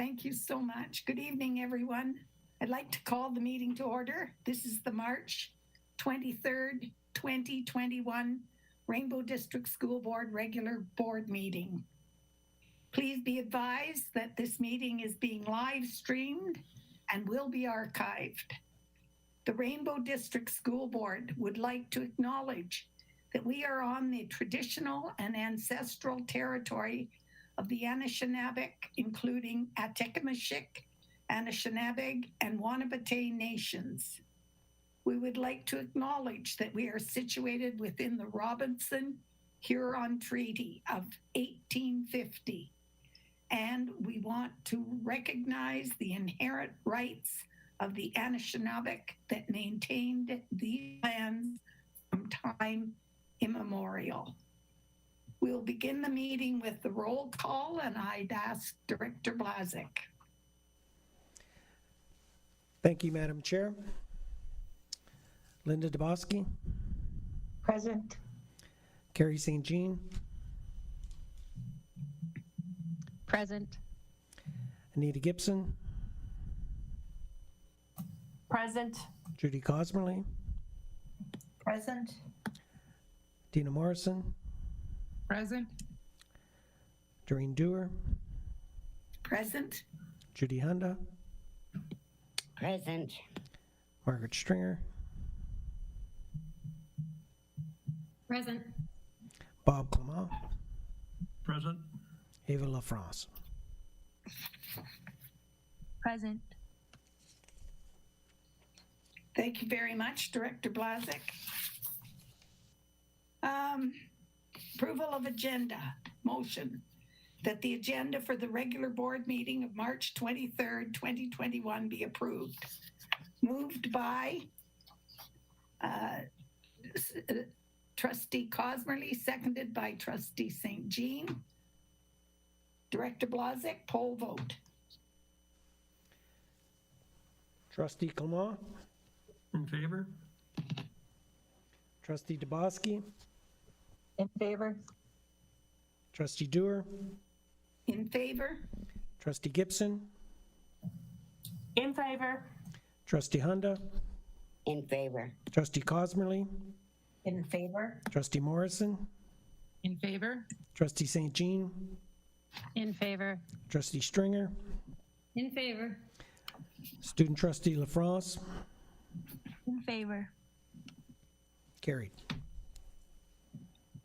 Thank you so much. Good evening, everyone. I'd like to call the meeting to order. This is the March 23rd, 2021 Rainbow District School Board regular board meeting. Please be advised that this meeting is being live streamed and will be archived. The Rainbow District School Board would like to acknowledge that we are on the traditional and ancestral territory of the Anishinaabe, including Atikamasik, Anishinaabe, and Wanapitei nations. We would like to acknowledge that we are situated within the Robinson-Huron Treaty of 1850, and we want to recognize the inherent rights of the Anishinaabe that maintained these lands from time immemorial. We'll begin the meeting with the roll call, and I'd ask Director Blazek. Thank you, Madam Chair. Linda Dubosky. Present. Carrie St. Jean. Present. Anita Gibson. Present. Judy Cosmerly. Present. Dina Morrison. Present. Doreen Dewar. Present. Judy Honda. Present. Margaret Stringer. Present. Bob Clement. Present. Ava LaFrance. Present. Thank you very much, Director Blazek. Approval of agenda. Motion that the agenda for the regular board meeting of March 23rd, 2021 be approved. Moved by Trustee Cosmerly, seconded by Trustee St. Jean. Director Blazek, poll vote. Trustee Clement. In favor? Trustee Dubosky. In favor. Trustee Dewar. In favor? Trustee Gibson. In favor. Trustee Honda. In favor? Trustee Cosmerly. In favor. Trustee Morrison. In favor. Trustee St. Jean. In favor. Trustee Stringer. In favor. Student Trustee LaFrance. In favor. Carried.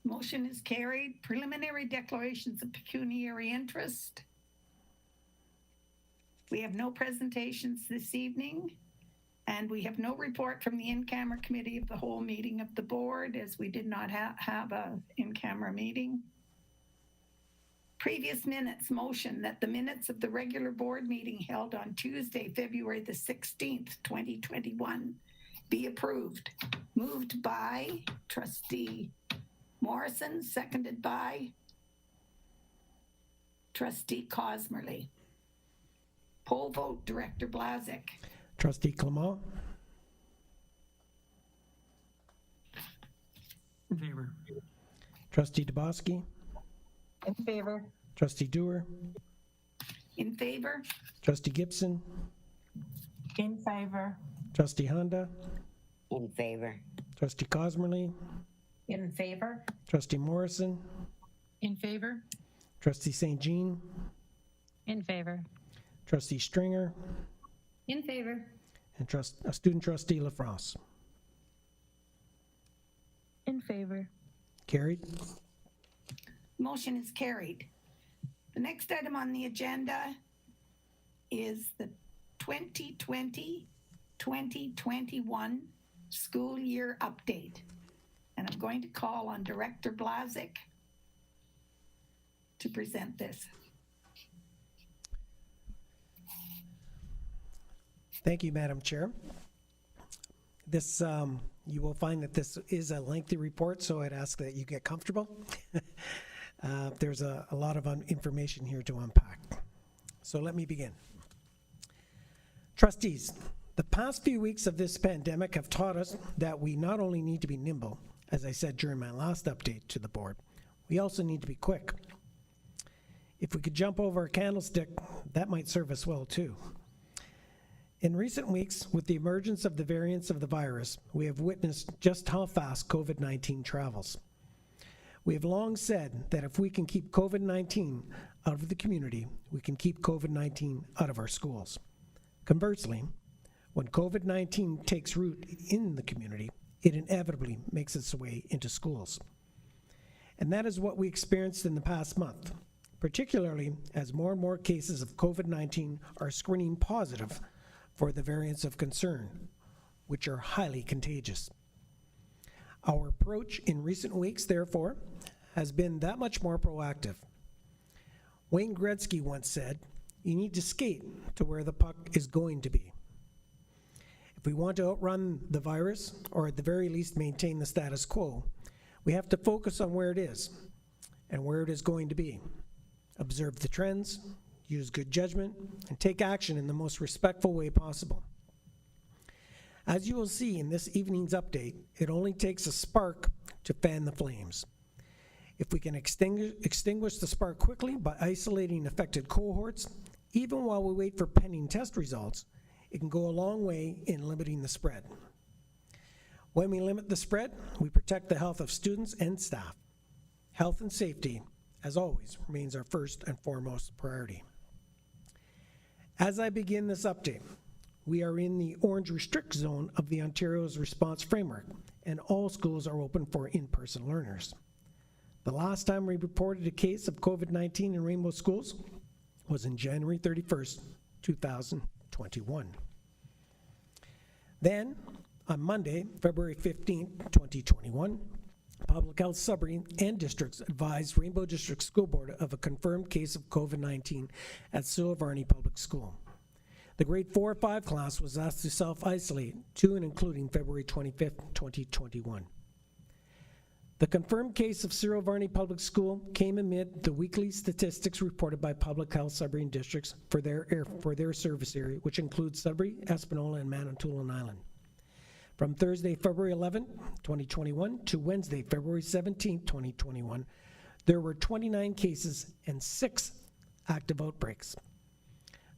Motion is carried. Preliminary declarations of pecuniary interest. We have no presentations this evening, and we have no report from the in-camera committee of the whole meeting of the board, as we did not have a in-camera meeting. Previous minutes. Motion that the minutes of the regular board meeting held on Tuesday, February the 16th, 2021 be approved. Moved by Trustee Morrison, seconded by Trustee Cosmerly. Poll vote, Director Blazek. Trustee Clement. In favor? Trustee Dubosky. In favor. Trustee Dewar. In favor? Trustee Gibson. In favor. Trustee Honda. In favor? Trustee Cosmerly. In favor. Trustee Morrison. In favor. Trustee St. Jean. In favor. Trustee Stringer. In favor. And Student Trustee LaFrance. In favor. Carried. Motion is carried. The next item on the agenda is the 2020-2021 school year update. And I'm going to call on Director Blazek to present this. Thank you, Madam Chair. This, you will find that this is a lengthy report, so I'd ask that you get comfortable. There's a lot of information here to unpack. So let me begin. Trustees, the past few weeks of this pandemic have taught us that we not only need to be nimble, as I said during my last update to the board, we also need to be quick. If we could jump over a candlestick, that might serve us well too. In recent weeks, with the emergence of the variants of the virus, we have witnessed just how fast COVID-19 travels. We have long said that if we can keep COVID-19 out of the community, we can keep COVID-19 out of our schools. Conversely, when COVID-19 takes root in the community, it inevitably makes its way into schools. And that is what we experienced in the past month, particularly as more and more cases of COVID-19 are screening positive for the variants of concern, which are highly contagious. Our approach in recent weeks, therefore, has been that much more proactive. Wayne Gretzky once said, "You need to skate to where the puck is going to be." If we want to outrun the virus, or at the very least maintain the status quo, we have to focus on where it is and where it is going to be. Observe the trends, use good judgment, and take action in the most respectful way possible. As you will see in this evening's update, it only takes a spark to fan the flames. If we can extinguish the spark quickly by isolating affected cohorts, even while we wait for pending test results, it can go a long way in limiting the spread. When we limit the spread, we protect the health of students and staff. Health and safety, as always, remains our first and foremost priority. As I begin this update, we are in the orange restrict zone of the Ontario's response framework, and all schools are open for in-person learners. The last time we reported a case of COVID-19 in Rainbow schools was in January 31st, 2021. Then, on Monday, February 15th, 2021, Public Health Sudbury and districts advised Rainbow District School Board of a confirmed case of COVID-19 at Cyril Varney Public School. The grade 4 or 5 class was asked to self-isolate to and including February 25th, 2021. The confirmed case of Cyril Varney Public School came amid the weekly statistics reported by Public Health Sudbury districts for their service area, which includes Sudbury, Espanola, and Manitoulin Island. From Thursday, February 11, 2021 to Wednesday, February 17, 2021, there were 29 cases and 6 active outbreaks.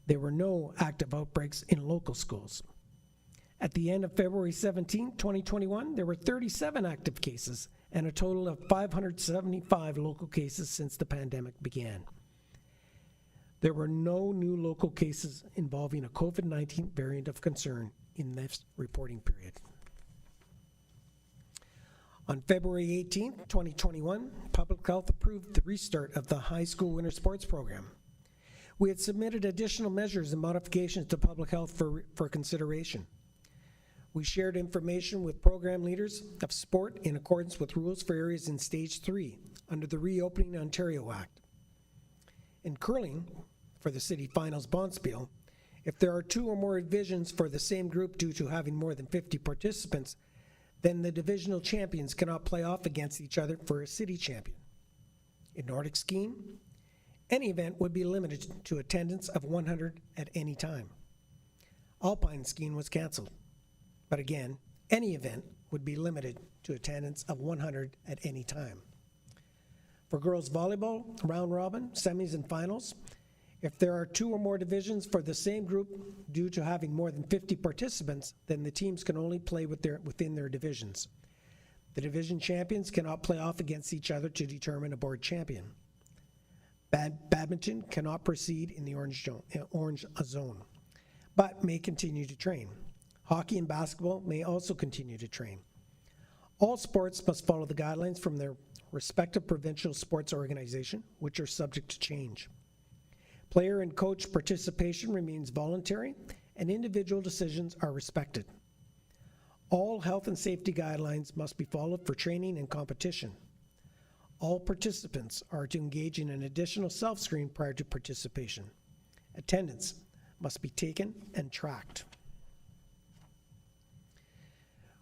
There were no active outbreaks in local schools. At the end of February 17, 2021, there were 37 active cases and a total of 575 local cases since the pandemic began. There were no new local cases involving a COVID-19 variant of concern in this reporting period. On February 18, 2021, Public Health approved the restart of the high school winter sports program. We had submitted additional measures and modifications to Public Health for consideration. We shared information with program leaders of sport in accordance with rules for areas in Stage 3 under the Reopening Ontario Act. In curling, for the City Finals Bonspiel, if there are 2 or more divisions for the same group due to having more than 50 participants, then the divisional champions cannot play off against each other for a city champion. In Nordic skiing, any event would be limited to attendance of 100 at any time. Alpine skiing was canceled. But again, any event would be limited to attendance of 100 at any time. For girls volleyball, round robin, semis, and finals, if there are 2 or more divisions for the same group due to having more than 50 participants, then the teams can only play within their divisions. The division champions cannot play off against each other to determine a board champion. Badminton cannot proceed in the orange zone, but may continue to train. Hockey and basketball may also continue to train. All sports must follow the guidelines from their respective provincial sports organization, which are subject to change. Player and coach participation remains voluntary, and individual decisions are respected. All health and safety guidelines must be followed for training and competition. All participants are to engage in an additional self-screen prior to participation. Attendance must be taken and tracked.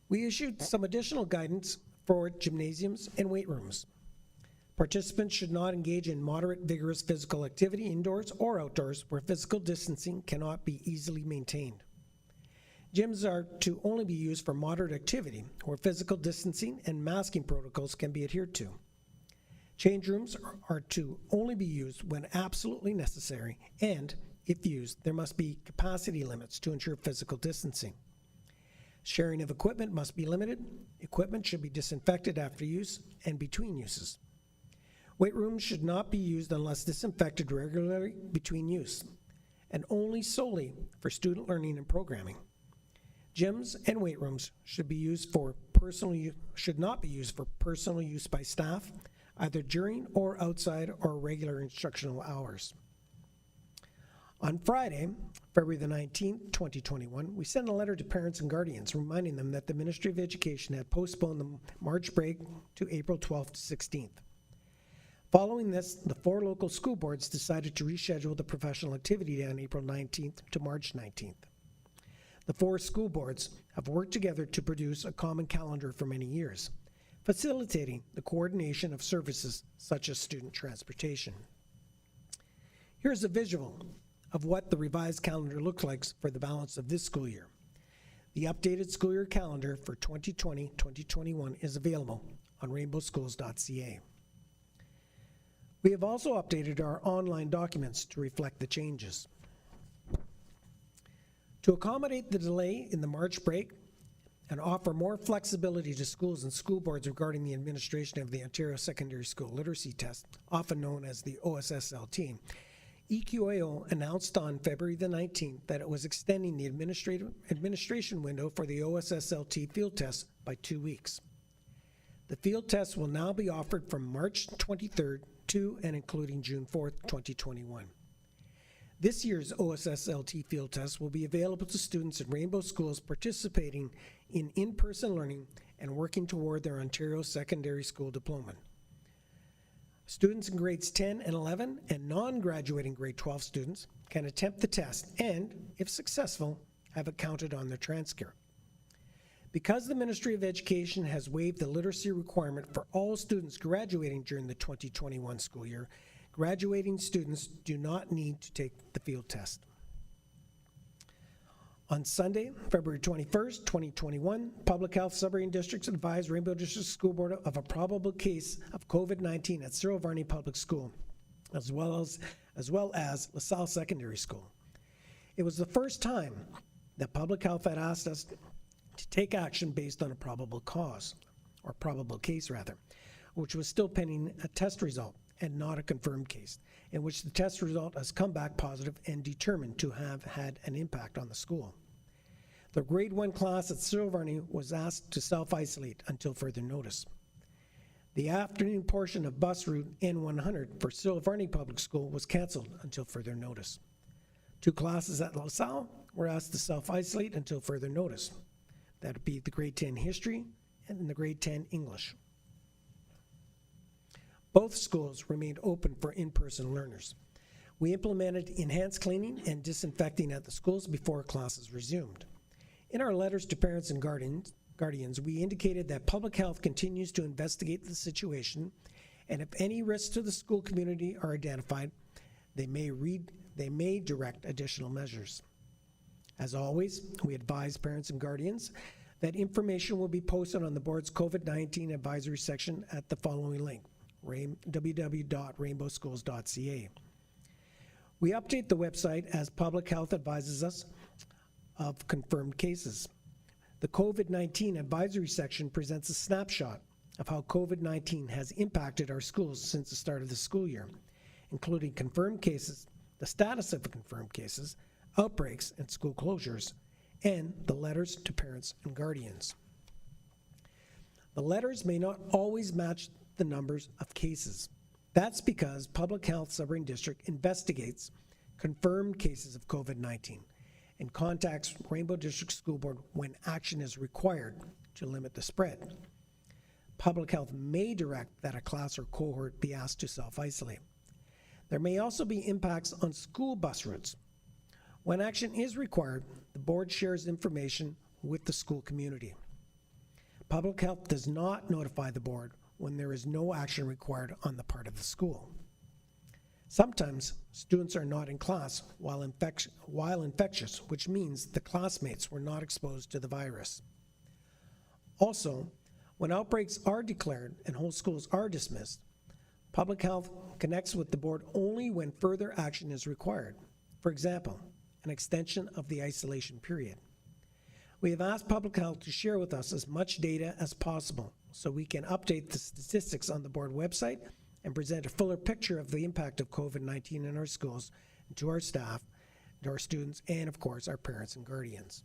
We issued some additional guidance for gymnasiums and weight rooms. Participants should not engage in moderate, vigorous physical activity indoors or outdoors where physical distancing cannot be easily maintained. Gyms are to only be used for moderate activity where physical distancing and masking protocols can be adhered to. Change rooms are to only be used when absolutely necessary, and if used, there must be capacity limits to ensure physical distancing. Sharing of equipment must be limited. Equipment should be disinfected after use and between uses. Weight rooms should not be used unless disinfected regularly between use, and only solely for student learning and programming. Gyms and weight rooms should not be used for personal use by staff, either during or outside or regular instructional hours. On Friday, February the 19th, 2021, we sent a letter to parents and guardians reminding them that the Ministry of Education had postponed the March break to April 12th to 16th. Following this, the 4 local school boards decided to reschedule the professional activity day on April 19th to March 19th. The 4 school boards have worked together to produce a common calendar for many years, facilitating the coordination of services such as student transportation. Here's a visual of what the revised calendar looks like for the balance of this school year. The updated school year calendar for 2020-2021 is available on rainbowschools.ca. We have also updated our online documents to reflect the changes. To accommodate the delay in the March break and offer more flexibility to schools and school boards regarding the administration of the Ontario Secondary School Literacy Test, often known as the OSSLT, EQAO announced on February the 19th that it was extending the administration window for the OSSLT field test by 2 weeks. The field test will now be offered from March 23rd to and including June 4th, 2021. This year's OSSLT field test will be available to students in Rainbow schools participating in in-person learning and working toward their Ontario Secondary School diploma. Students in grades 10 and 11 and non-graduating grade 12 students can attempt the test and, if successful, have it counted on their transcript. Because the Ministry of Education has waived the literacy requirement for all students graduating during the 2021 school year, graduating students do not need to take the field test. On Sunday, February 21st, 2021, Public Health Submarine Districts advised Rainbow District School Board of a probable case of COVID-19 at Cyril Varney Public School, as well as LaSalle Secondary School. It was the first time that Public Health had asked us to take action based on a probable cause, or probable case rather, which was still pending a test result and not a confirmed case, in which the test result has come back positive and determined to have had an impact on the school. The grade 1 class at Cyril Varney was asked to self-isolate until further notice. The afternoon portion of bus route N100 for Cyril Varney Public School was canceled until further notice. 2 classes at LaSalle were asked to self-isolate until further notice. That would be the grade 10 history and the grade 10 English. Both schools remained open for in-person learners. We implemented enhanced cleaning and disinfecting at the schools before classes resumed. In our letters to parents and guardians, we indicated that public health continues to investigate the situation, and if any risks to the school community are identified, they may direct additional measures. As always, we advise parents and guardians that information will be posted on the board's COVID-19 advisory section at the following link, www.rainbowschools.ca. We update the website as public health advises us of confirmed cases. The COVID-19 advisory section presents a snapshot of how COVID-19 has impacted our schools since the start of the school year, including confirmed cases, the status of the confirmed cases, outbreaks and school closures, and the letters to parents and guardians. The letters may not always match the numbers of cases. That's because Public Health Submarine District investigates confirmed cases of COVID-19 and contacts Rainbow District School Board when action is required to limit the spread. Public Health may direct that a class or cohort be asked to self-isolate. There may also be impacts on school bus routes. When action is required, the board shares information with the school community. Public Health does not notify the board when there is no action required on the part of the school. Sometimes students are not in class while infectious, which means the classmates were not exposed to the virus. Also, when outbreaks are declared and whole schools are dismissed, Public Health connects with the board only when further action is required. For example, an extension of the isolation period. We have asked Public Health to share with us as much data as possible so we can update the statistics on the board website and present a fuller picture of the impact of COVID-19 in our schools and to our staff, to our students, and of course, our parents and guardians.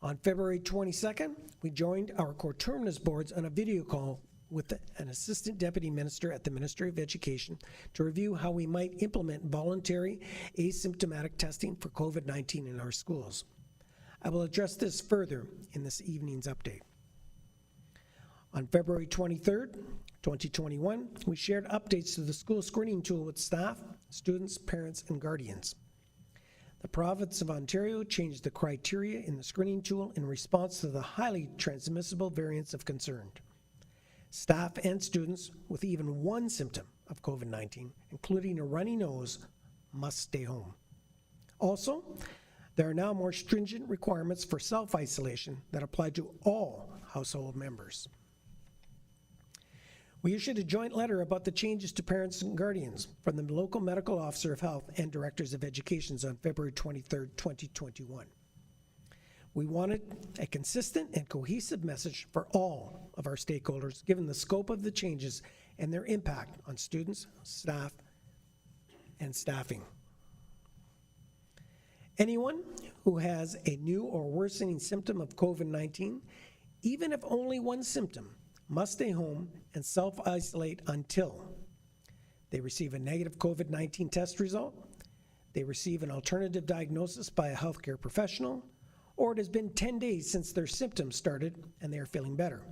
On February 22nd, we joined our coterminous boards on a video call with an Assistant Deputy Minister at the Ministry of Education to review how we might implement voluntary asymptomatic testing for COVID-19 in our schools. I will address this further in this evening's update. On February 23rd, 2021, we shared updates to the school screening tool with staff, students, parents, and guardians. The province of Ontario changed the criteria in the screening tool in response to the highly transmissible variants of concern. Staff and students with even one symptom of COVID-19, including a runny nose, must stay home. Also, there are now more stringent requirements for self-isolation that apply to all household members. We issued a joint letter about the changes to parents and guardians from the local medical officer of health and directors of education on February 23, 2021. We wanted a consistent and cohesive message for all of our stakeholders, given the scope of the changes and their impact on students, staff, and staffing. Anyone who has a new or worsening symptom of COVID-19, even if only one symptom, must stay home and self-isolate until they receive a negative COVID-19 test result, they receive an alternative diagnosis by a healthcare professional, or it has been 10 days since their symptoms started and they are feeling better.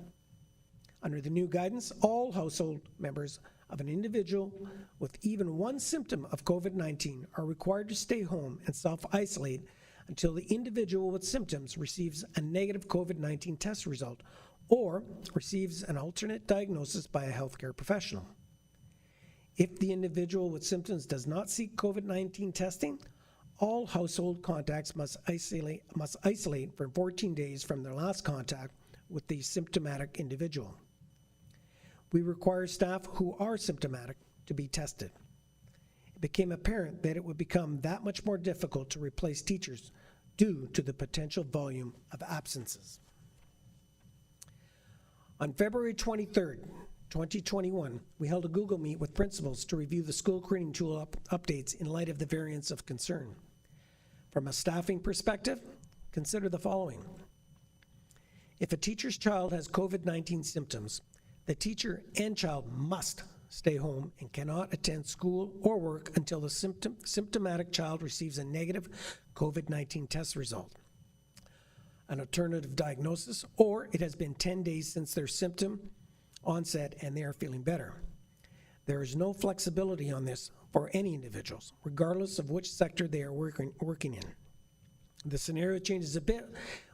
Under the new guidance, all household members of an individual with even one symptom of COVID-19 are required to stay home and self-isolate until the individual with symptoms receives a negative COVID-19 test result or receives an alternate diagnosis by a healthcare professional. If the individual with symptoms does not seek COVID-19 testing, all household contacts must isolate for 14 days from their last contact with the symptomatic individual. We require staff who are symptomatic to be tested. It became apparent that it would become that much more difficult to replace teachers due to the potential volume of absences. On February 23rd, 2021, we held a Google Meet with principals to review the school screening tool updates in light of the variants of concern. From a staffing perspective, consider the following. If a teacher's child has COVID-19 symptoms, the teacher and child must stay home and cannot attend school or work until the symptomatic child receives a negative COVID-19 test result, an alternative diagnosis, or it has been 10 days since their symptom onset and they are feeling better. There is no flexibility on this for any individuals, regardless of which sector they are working in. The scenario changes a bit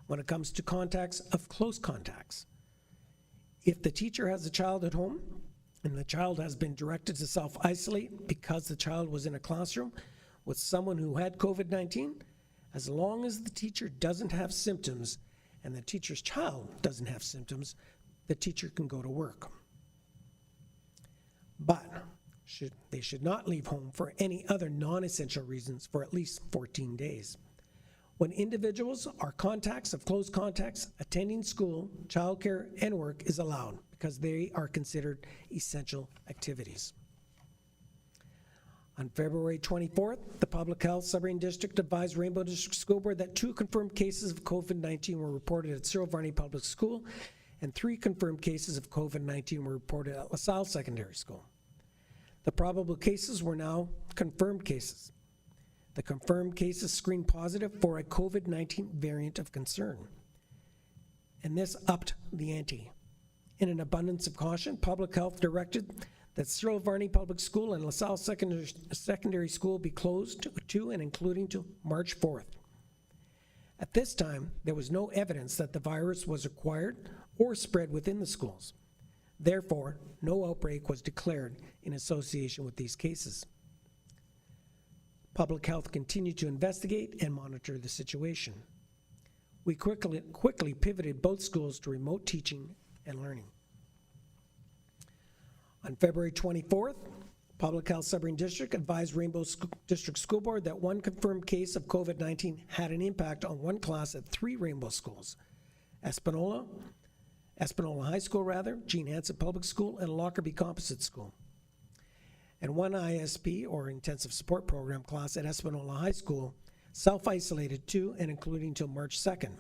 when it comes to contacts of close contacts. If the teacher has a child at home and the child has been directed to self-isolate because the child was in a classroom with someone who had COVID-19, as long as the teacher doesn't have symptoms and the teacher's child doesn't have symptoms, the teacher can go to work. But they should not leave home for any other non-essential reasons for at least 14 days. When individuals are contacts of close contacts, attending school, childcare, and work is allowed because they are considered essential activities. On February 24th, the Public Health Submarine District advised Rainbow District School Board that 2 confirmed cases of COVID-19 were reported at Cyril Varney Public School and 3 confirmed cases of COVID-19 were reported at LaSalle Secondary School. The probable cases were now confirmed cases. The confirmed cases screened positive for a COVID-19 variant of concern. And this upped the ante. In an abundance of caution, Public Health directed that Cyril Varney Public School and LaSalle Secondary School be closed to and including to March 4th. At this time, there was no evidence that the virus was acquired or spread within the schools. Therefore, no outbreak was declared in association with these cases. Public Health continued to investigate and monitor the situation. We quickly pivoted both schools to remote teaching and learning. On February 24th, Public Health Sudbury District advised Rainbow District School Board that one confirmed case of COVID-19 had an impact on one class at 3 Rainbow schools: Espanola High School, Jean Hansen Public School, and Lockerbie Composite School. And one ISP, or Intensive Support Program class at Espanola High School, self-isolated to and including till March 2nd.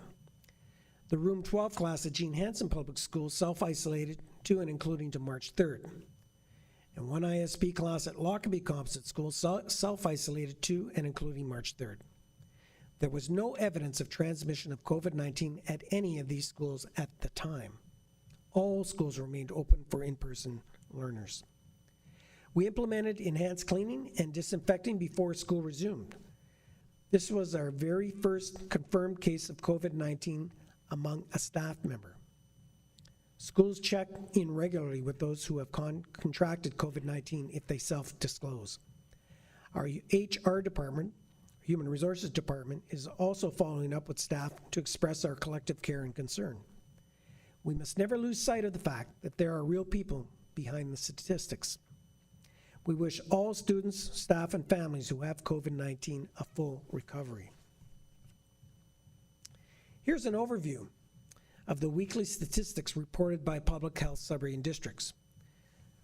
The Room 12 class at Jean Hansen Public School self-isolated to and including to March 3rd. And one ISP class at Lockerbie Composite School self-isolated to and including March 3rd. There was no evidence of transmission of COVID-19 at any of these schools at the time. All schools remained open for in-person learners. We implemented enhanced cleaning and disinfecting before school resumed. This was our very first confirmed case of COVID-19 among a staff member. Schools check in regularly with those who have contracted COVID-19 if they self-disclose. Our HR department, Human Resources Department, is also following up with staff to express our collective care and concern. We must never lose sight of the fact that there are real people behind the statistics. We wish all students, staff, and families who have COVID-19 a full recovery. Here's an overview of the weekly statistics reported by Public Health Sudbury and Districts.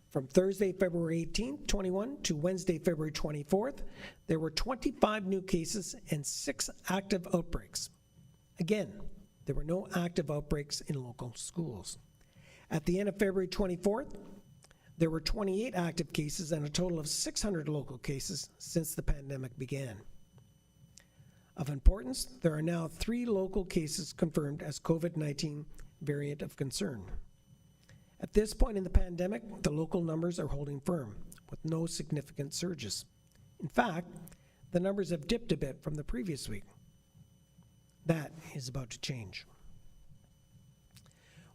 From Thursday, February 18th, 21 to Wednesday, February 24th, there were 25 new cases and 6 active outbreaks. Again, there were no active outbreaks in local schools. At the end of February 24th, there were 28 active cases and a total of 600 local cases since the pandemic began. Of importance, there are now 3 local cases confirmed as COVID-19 variant of concern. At this point in the pandemic, the local numbers are holding firm, with no significant surges. In fact, the numbers have dipped a bit from the previous week. That is about to change.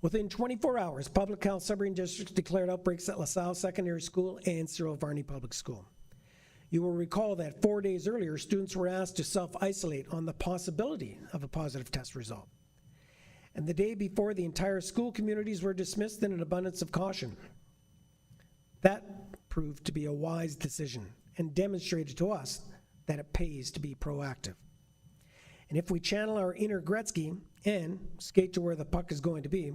Within 24 hours, Public Health Sudbury Districts declared outbreaks at LaSalle Secondary School and Cyril Varney Public School. You will recall that 4 days earlier, students were asked to self-isolate on the possibility of a positive test result. And the day before, the entire school communities were dismissed in an abundance of caution. That proved to be a wise decision and demonstrated to us that it pays to be proactive. And if we channel our inner Gretzky and skate to where the puck is going to be,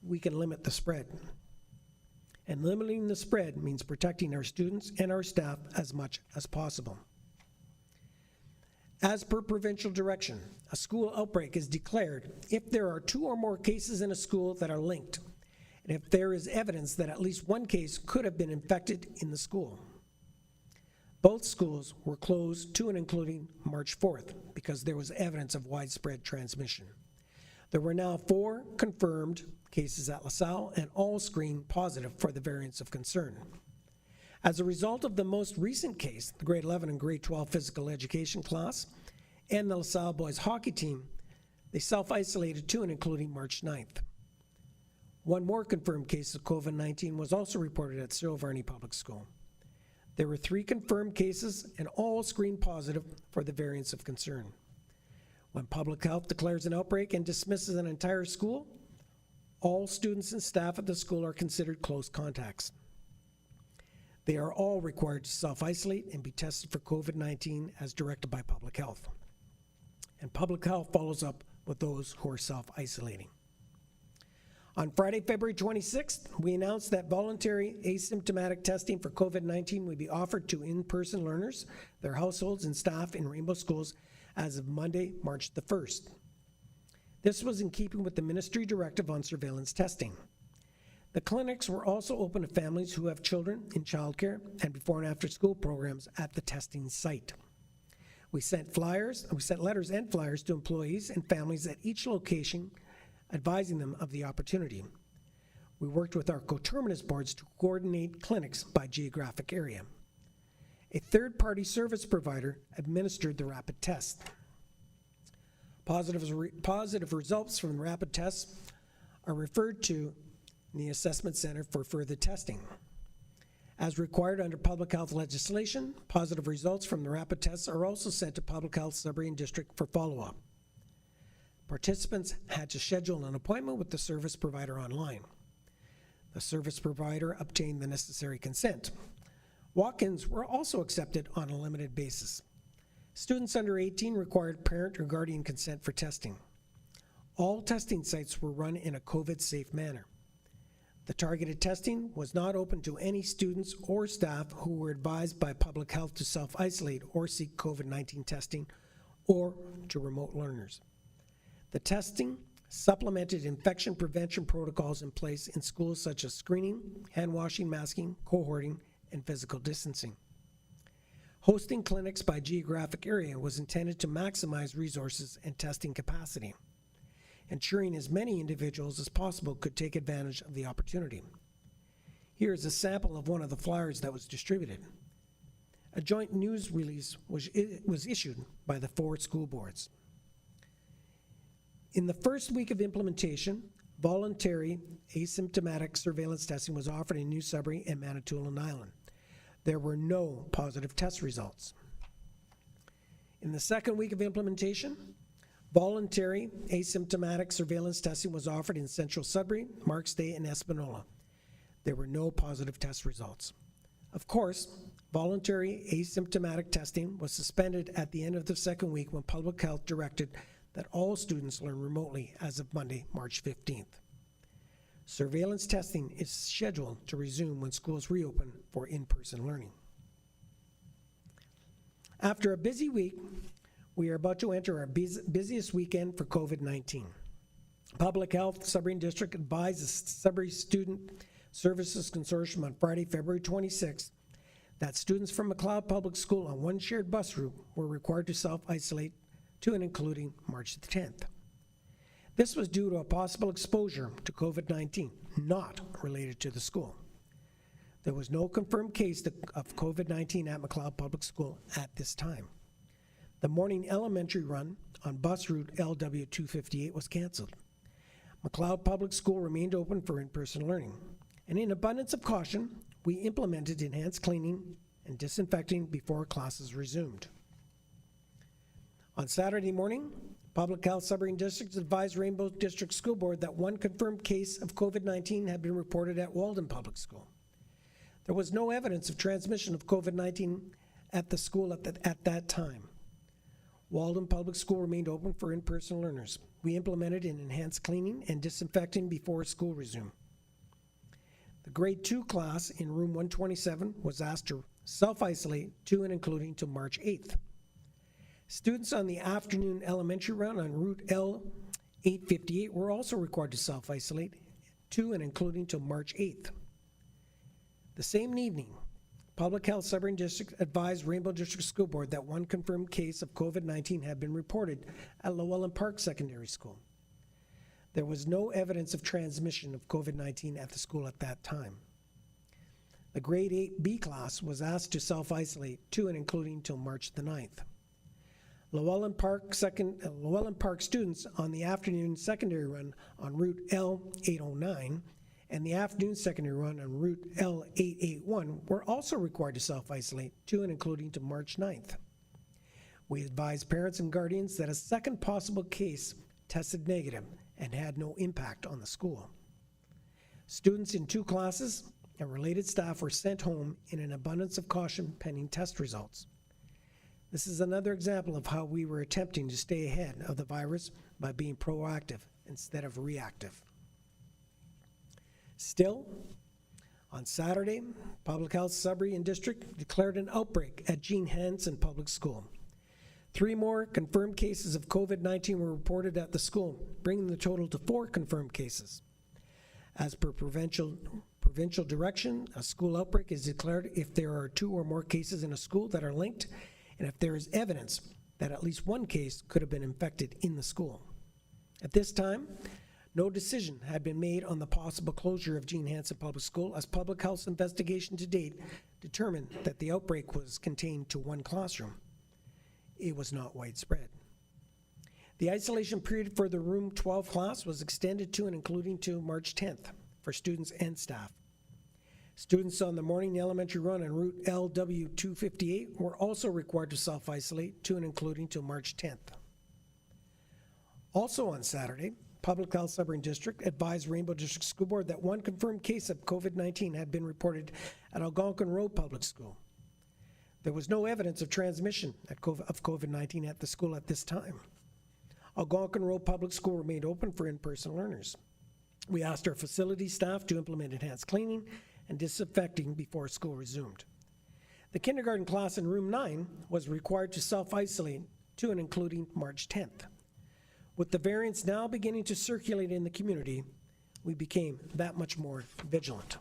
we can limit the spread. And limiting the spread means protecting our students and our staff as much as possible. As per provincial direction, a school outbreak is declared if there are 2 or more cases in a school that are linked, and if there is evidence that at least one case could have been infected in the school. Both schools were closed to and including March 4th because there was evidence of widespread transmission. There were now 4 confirmed cases at LaSalle and all screened positive for the variants of concern. As a result of the most recent case, the grade 11 and grade 12 physical education class and the LaSalle boys hockey team, they self-isolated to and including March 9th. One more confirmed case of COVID-19 was also reported at Cyril Varney Public School. There were 3 confirmed cases and all screened positive for the variants of concern. When public health declares an outbreak and dismisses an entire school, all students and staff at the school are considered close contacts. They are all required to self-isolate and be tested for COVID-19 as directed by public health. And public health follows up with those who are self-isolating. On Friday, February 26th, we announced that voluntary asymptomatic testing for COVID-19 would be offered to in-person learners, their households, and staff in Rainbow schools as of Monday, March the 1st. This was in keeping with the ministry directive on surveillance testing. The clinics were also open to families who have children in childcare and before and after school programs at the testing site. We sent letters and flyers to employees and families at each location advising them of the opportunity. We worked with our coterminous boards to coordinate clinics by geographic area. A third-party service provider administered the rapid test. Positive results from the rapid tests are referred to in the Assessment Center for further testing. As required under public health legislation, positive results from the rapid tests are also sent to Public Health Sudbury and District for follow-up. Participants had to schedule an appointment with the service provider online. The service provider obtained the necessary consent. Walk-ins were also accepted on a limited basis. Students under 18 required parent or guardian consent for testing. All testing sites were run in a COVID-safe manner. The targeted testing was not open to any students or staff who were advised by public health to self-isolate or seek COVID-19 testing, or to remote learners. The testing supplemented infection prevention protocols in place in schools such as screening, hand washing, masking, cohorting, and physical distancing. Hosting clinics by geographic area was intended to maximize resources and testing capacity, ensuring as many individuals as possible could take advantage of the opportunity. Here is a sample of one of the flyers that was distributed. A joint news release was issued by the 4 school boards. In the first week of implementation, voluntary asymptomatic surveillance testing was offered in New Sudbury and Manitoulin Island. There were no positive test results. In the second week of implementation, voluntary asymptomatic surveillance testing was offered in Central Sudbury, Marks Day, and Espanola. There were no positive test results. Of course, voluntary asymptomatic testing was suspended at the end of the second week when public health directed that all students learn remotely as of Monday, March 15th. Surveillance testing is scheduled to resume when schools reopen for in-person learning. After a busy week, we are about to enter our busiest weekend for COVID-19. Public Health Sudbury District advised the Sudbury Student Services Consortium on Friday, February 26th, that students from McLeod Public School on one shared bus route were required to self-isolate to and including March the 10th. This was due to a possible exposure to COVID-19, not related to the school. There was no confirmed case of COVID-19 at McLeod Public School at this time. The morning elementary run on bus route LW258 was canceled. McLeod Public School remained open for in-person learning. And in abundance of caution, we implemented enhanced cleaning and disinfecting before classes resumed. On Saturday morning, Public Health Sudbury District advised Rainbow District School Board that one confirmed case of COVID-19 had been reported at Walden Public School. There was no evidence of transmission of COVID-19 at the school at that time. Walden Public School remained open for in-person learners. We implemented an enhanced cleaning and disinfecting before school resumed. The grade 2 class in room 127 was asked to self-isolate to and including to March 8th. Students on the afternoon elementary run on route L858 were also required to self-isolate to and including to March 8th. The same evening, Public Health Sudbury District advised Rainbow District School Board that one confirmed case of COVID-19 had been reported at Llewellyn Park Secondary School. There was no evidence of transmission of COVID-19 at the school at that time. The grade 8B class was asked to self-isolate to and including till March the 9th. Llewellyn Park students on the afternoon secondary run on route L809 and the afternoon secondary run on route L881 were also required to self-isolate to and including to March 9th. We advised parents and guardians that a second possible case tested negative and had no impact on the school. Students in 2 classes and related staff were sent home in an abundance of caution pending test results. This is another example of how we were attempting to stay ahead of the virus by being proactive instead of reactive. Still, on Saturday, Public Health Sudbury and District declared an outbreak at Jean Hansen Public School. 3 more confirmed cases of COVID-19 were reported at the school, bringing the total to 4 confirmed cases. As per provincial direction, a school outbreak is declared if there are 2 or more cases in a school that are linked, and if there is evidence that at least 1 case could have been infected in the school. At this time, no decision had been made on the possible closure of Jean Hansen Public School, as public health's investigation to date determined that the outbreak was contained to 1 classroom. It was not widespread. The isolation period for the room 12 class was extended to and including to March 10th for students and staff. Students on the morning elementary run on route LW258 were also required to self-isolate to and including to March 10th. Also on Saturday, Public Health Sudbury District advised Rainbow District School Board that one confirmed case of COVID-19 had been reported at Algonquin Road Public School. There was no evidence of transmission of COVID-19 at the school at this time. Algonquin Road Public School remained open for in-person learners. We asked our facility staff to implement enhanced cleaning and disinfecting before school resumed. The kindergarten class in room 9 was required to self-isolate to and including March 10th. With the variants now beginning to circulate in the community, we became that much more vigilant.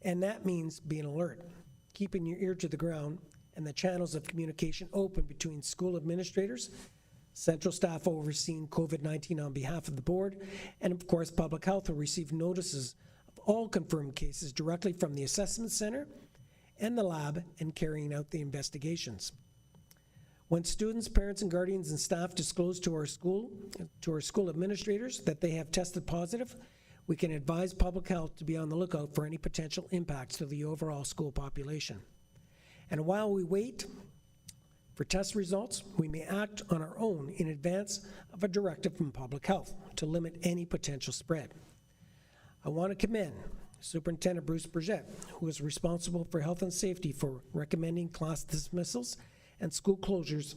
And that means being alert, keeping your ear to the ground, and the channels of communication open between school administrators, central staff overseeing COVID-19 on behalf of the board, and of course, public health will receive notices of all confirmed cases directly from the assessment center and the lab and carrying out the investigations. When students, parents, and guardians and staff disclose to our school administrators that they have tested positive, we can advise public health to be on the lookout for any potential impacts to the overall school population. And while we wait for test results, we may act on our own in advance of a directive from public health to limit any potential spread. I want to commend Superintendent Bruce Burgett, who is responsible for health and safety, for recommending class dismissals and school closures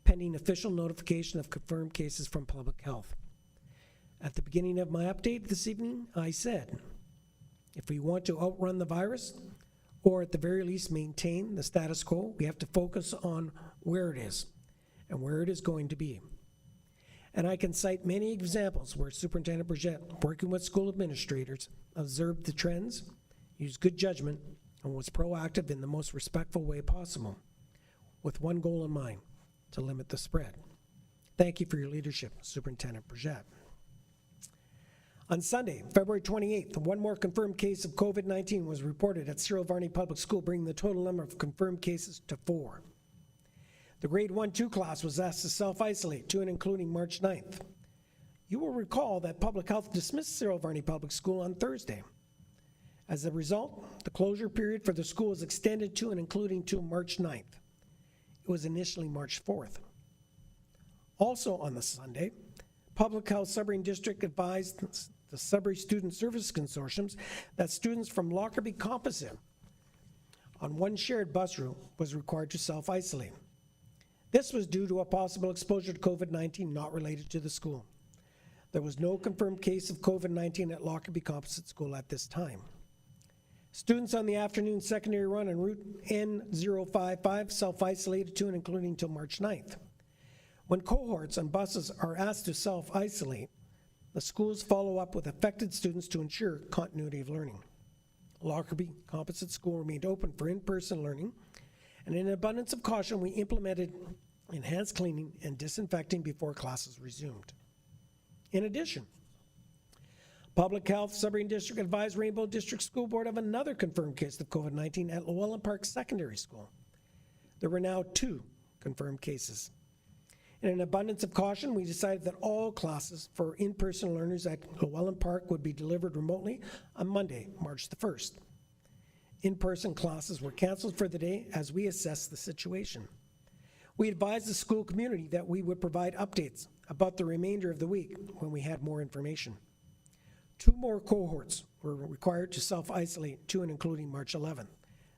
pending official notification of confirmed cases from public health. At the beginning of my update this evening, I said, if we want to outrun the virus, or at the very least maintain the status quo, we have to focus on where it is and where it is going to be. And I can cite many examples where Superintendent Burgett, working with school administrators, observed the trends, used good judgment, and was proactive in the most respectful way possible, with one goal in mind: to limit the spread. Thank you for your leadership, Superintendent Burgett. On Sunday, February 28th, one more confirmed case of COVID-19 was reported at Cyril Varney Public School, bringing the total number of confirmed cases to 4. The grade 1-2 class was asked to self-isolate to and including March 9th. You will recall that Public Health dismissed Cyril Varney Public School on Thursday. As a result, the closure period for the school was extended to and including to March 9th. It was initially March 4th. Also on the Sunday, Public Health Sudbury District advised the Sudbury Student Service Consortiums that students from Lockerbie Composite on one shared bus route was required to self-isolate. This was due to a possible exposure to COVID-19 not related to the school. There was no confirmed case of COVID-19 at Lockerbie Composite School at this time. Students on the afternoon secondary run en route N055 self-isolated to and including until March 9th. When cohorts on buses are asked to self-isolate, the schools follow up with affected students to ensure continuity of learning. Lockerbie Composite School remained open for in-person learning, and in abundance of caution, we implemented enhanced cleaning and disinfecting before classes resumed. In addition, Public Health Sudbury District advised Rainbow District School Board of another confirmed case of COVID-19 at Llewellyn Park Secondary School. There were now 2 confirmed cases. In an abundance of caution, we decided that all classes for in-person learners at Llewellyn Park would be delivered remotely on Monday, March the 1st. In-person classes were canceled for the day as we assessed the situation. We advised the school community that we would provide updates about the remainder of the week when we had more information. 2 more cohorts were required to self-isolate to and including March 11th,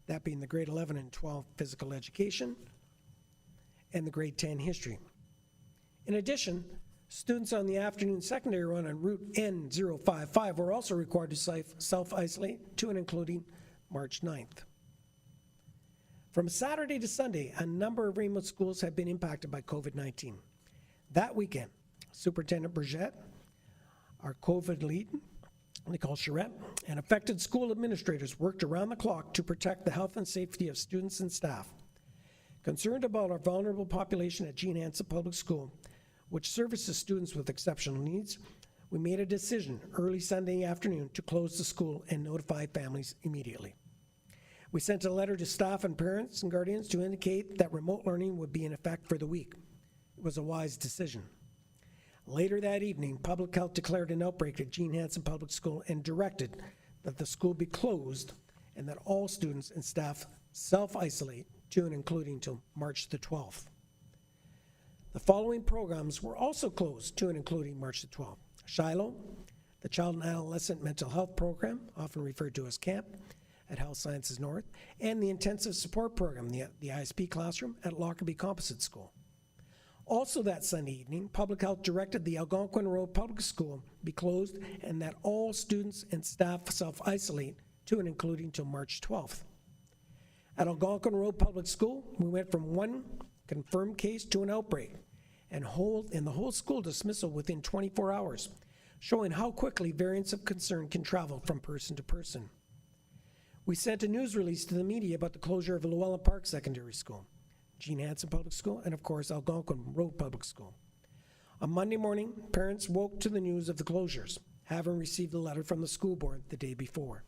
that being the grade 11 and 12 physical education and the grade 10 history. In addition, students on the afternoon secondary run on route N055 were also required to self-isolate to and including March 9th. From Saturday to Sunday, a number of Rainbow schools have been impacted by COVID-19. That weekend, Superintendent Burgett, our COVID lead, Nicole Charette, and affected school administrators worked around the clock to protect the health and safety of students and staff. Concerned about our vulnerable population at Jean Hansen Public School, which services students with exceptional needs, we made a decision early Sunday afternoon to close the school and notify families immediately. We sent a letter to staff and parents and guardians to indicate that remote learning would be in effect for the week. It was a wise decision. Later that evening, Public Health declared an outbreak at Jean Hansen Public School and directed that the school be closed and that all students and staff self-isolate to and including till March the 12th. The following programs were also closed to and including March the 12th. Shiloh, the Child and Adolescent Mental Health Program, often referred to as CAMP, at Health Sciences North, and the Intensive Support Program, the ISP classroom, at Lockerbie Composite School. Also that Sunday evening, Public Health directed the Algonquin Road Public School be closed and that all students and staff self-isolate to and including till March 12th. At Algonquin Road Public School, we went from one confirmed case to an outbreak and the whole school dismissal within 24 hours, showing how quickly variants of concern can travel from person to person. We sent a news release to the media about the closure of Llewellyn Park Secondary School, Jean Hansen Public School, and of course Algonquin Road Public School. On Monday morning, parents woke to the news of the closures, having received a letter from the school board the day before.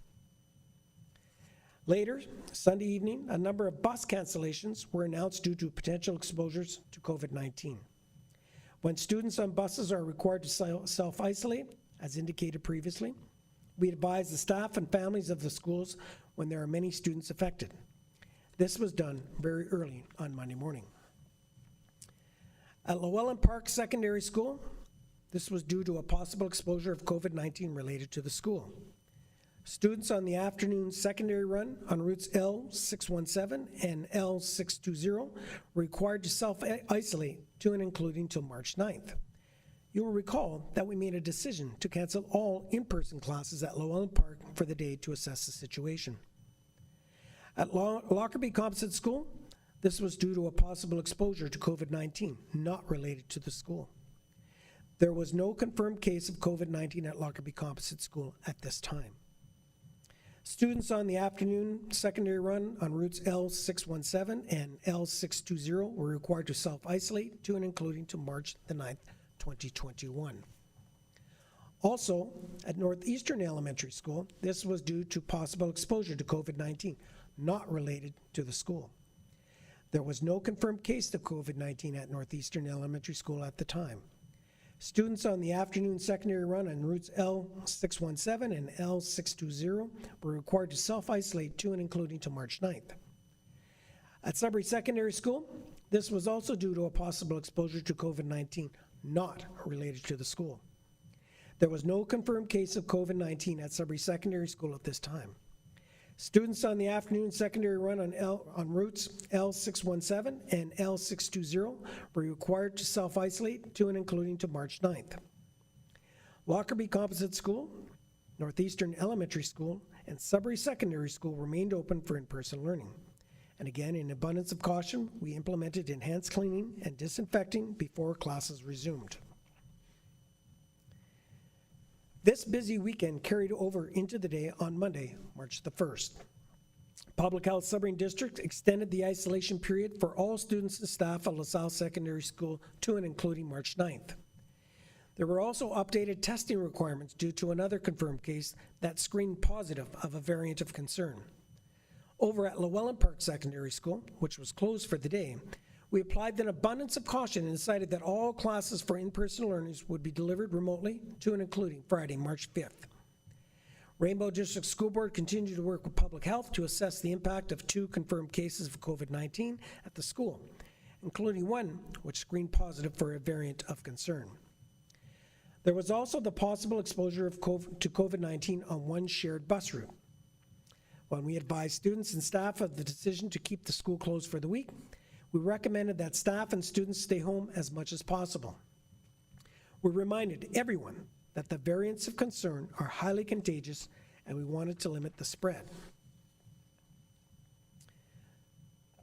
Later, Sunday evening, a number of bus cancellations were announced due to potential exposures to COVID-19. When students on buses are required to self-isolate, as indicated previously, we advise the staff and families of the schools when there are many students affected. This was done very early on Monday morning. At Llewellyn Park Secondary School, this was due to a possible exposure of COVID-19 related to the school. Students on the afternoon secondary run on routes L617 and L620 were required to self-isolate to and including till March 9th. You will recall that we made a decision to cancel all in-person classes at Llewellyn Park for the day to assess the situation. At Lockerbie Composite School, this was due to a possible exposure to COVID-19, not related to the school. There was no confirmed case of COVID-19 at Lockerbie Composite School at this time. Students on the afternoon secondary run on routes L617 and L620 were required to self-isolate to and including to March the 9th, 2021. Also, at Northeastern Elementary School, this was due to possible exposure to COVID-19, not related to the school. There was no confirmed case of COVID-19 at Northeastern Elementary School at the time. Students on the afternoon secondary run on routes L617 and L620 were required to self-isolate to and including to March 9th. At Sudbury Secondary School, this was also due to a possible exposure to COVID-19, not related to the school. There was no confirmed case of COVID-19 at Sudbury Secondary School at this time. Students on the afternoon secondary run on routes L617 and L620 were required to self-isolate to and including to March 9th. Lockerbie Composite School, Northeastern Elementary School, and Sudbury Secondary School remained open for in-person learning. And again, in abundance of caution, we implemented enhanced cleaning and disinfecting before classes resumed. This busy weekend carried over into the day on Monday, March the 1st. Public Health Sudbury District extended the isolation period for all students and staff at LaSalle Secondary School to and including March 9th. There were also updated testing requirements due to another confirmed case that screened positive of a variant of concern. Over at Llewellyn Park Secondary School, which was closed for the day, we applied an abundance of caution and decided that all classes for in-person learners would be delivered remotely to and including Friday, March 5th. Rainbow District School Board continued to work with Public Health to assess the impact of 2 confirmed cases of COVID-19 at the school, including one which screened positive for a variant of concern. There was also the possible exposure to COVID-19 on one shared bus route. When we advised students and staff of the decision to keep the school closed for the week, we recommended that staff and students stay home as much as possible. We reminded everyone that the variants of concern are highly contagious and we wanted to limit the spread.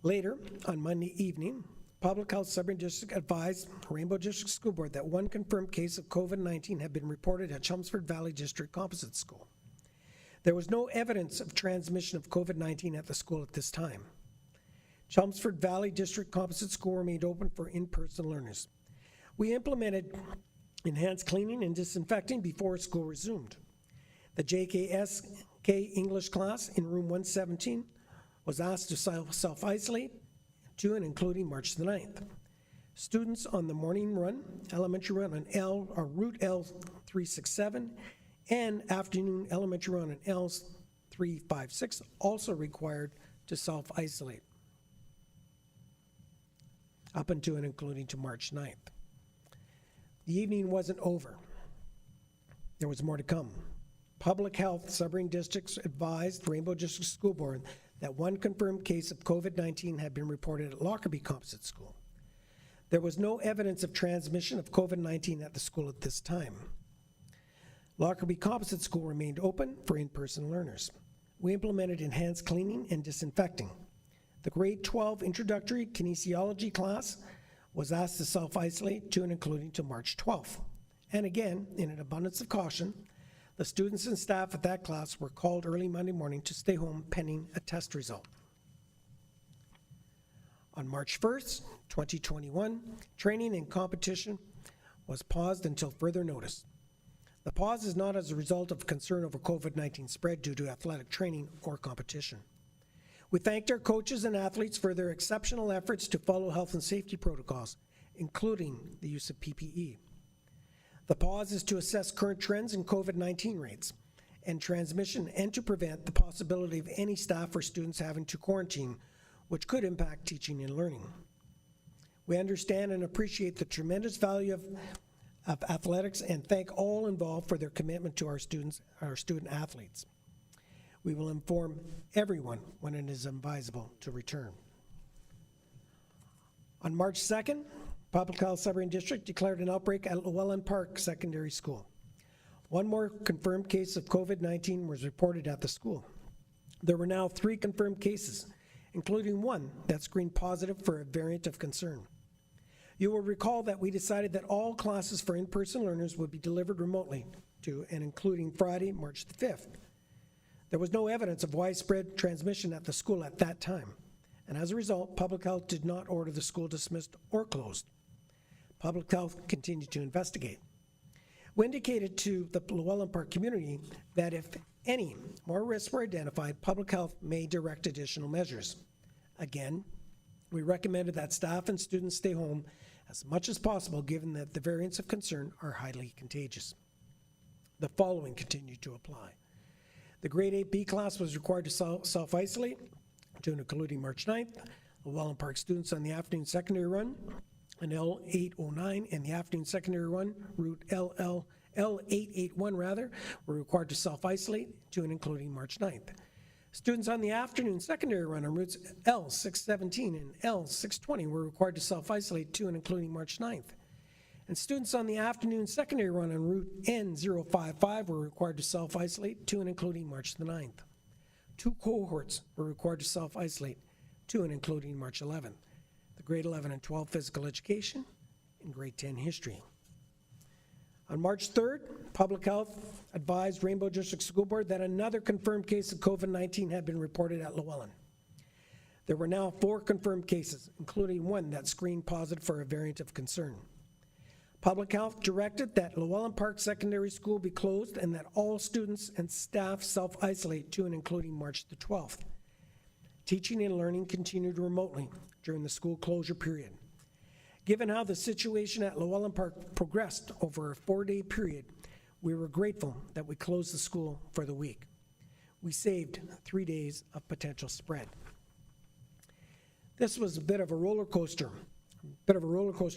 Later, on Monday evening, Public Health Sudbury District advised Rainbow District School Board that one confirmed case of COVID-19 had been reported at Chelmsford Valley District Composite School. There was no evidence of transmission of COVID-19 at the school at this time. Chelmsford Valley District Composite School remained open for in-person learners. We implemented enhanced cleaning and disinfecting before school resumed. The JKSK English class in room 117 was asked to self-isolate to and including March the 9th. Students on the morning run, elementary run on route L367, and afternoon elementary run on L356 also required to self-isolate. up until and including to March 9th. The evening wasn't over. There was more to come. Public Health Sudbury Districts advised Rainbow District School Board that one confirmed case of COVID-19 had been reported at Lockerbie Composite School. There was no evidence of transmission of COVID-19 at the school at this time. Lockerbie Composite School remained open for in-person learners. We implemented enhanced cleaning and disinfecting. The grade 12 introductory kinesiology class was asked to self-isolate to and including to March 12th. And again, in an abundance of caution, the students and staff at that class were called early Monday morning to stay home pending a test result. On March 1st, 2021, training and competition was paused until further notice. The pause is not as a result of concern over COVID-19 spread due to athletic training or competition. We thanked our coaches and athletes for their exceptional efforts to follow health and safety protocols, including the use of PPE. The pause is to assess current trends in COVID-19 rates and transmission and to prevent the possibility of any staff or students having to quarantine, which could impact teaching and learning. We understand and appreciate the tremendous value of athletics and thank all involved for their commitment to our students, our student athletes. We will inform everyone when it is advisable to return. On March 2nd, Public Health Sudbury District declared an outbreak at Llewellyn Park Secondary School. One more confirmed case of COVID-19 was reported at the school. There were now 3 confirmed cases, including one that screened positive for a variant of concern. You will recall that we decided that all classes for in-person learners would be delivered remotely to and including Friday, March the 5th. There was no evidence of widespread transmission at the school at that time, and as a result, Public Health did not order the school dismissed or closed. Public Health continued to investigate. We indicated to the Llewellyn Park community that if any more risks were identified, Public Health may direct additional measures. Again, we recommended that staff and students stay home as much as possible given that the variants of concern are highly contagious. The following continued to apply. The grade 8B class was required to self-isolate to and including March 9th. Llewellyn Park students on the afternoon secondary run and L809 and the afternoon secondary run, route L881 rather, were required to self-isolate to and including March 9th. Students on the afternoon secondary run on routes L617 and L620 were required to self-isolate to and including March 9th. And students on the afternoon secondary run on route N055 were required to self-isolate to and including March the 9th. 2 cohorts were required to self-isolate to and including March 11th. The grade 11 and 12 physical education and grade 10 history. On March 3rd, Public Health advised Rainbow District School Board that another confirmed case of COVID-19 had been reported at Llewellyn. There were now 4 confirmed cases, including one that screened positive for a variant of concern. Public Health directed that Llewellyn Park Secondary School be closed and that all students and staff self-isolate to and including March the 12th. Teaching and learning continued remotely during the school closure period. Given how the situation at Llewellyn Park progressed over a 4-day period, we were grateful that we closed the school for the week. We saved 3 days of potential spread. This was a bit of a roller coaster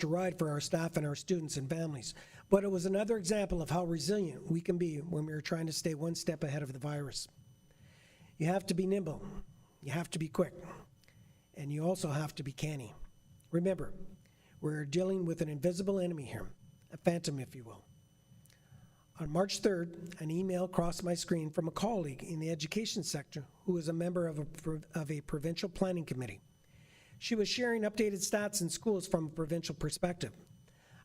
ride for our staff and our students and families, but it was another example of how resilient we can be when we are trying to stay one step ahead of the virus. You have to be nimble, you have to be quick, and you also have to be canny. Remember, we're dealing with an invisible enemy here, a phantom, if you will. On March 3rd, an email crossed my screen from a colleague in the education sector who is a member of a provincial planning committee. She was sharing updated stats in schools from a provincial perspective.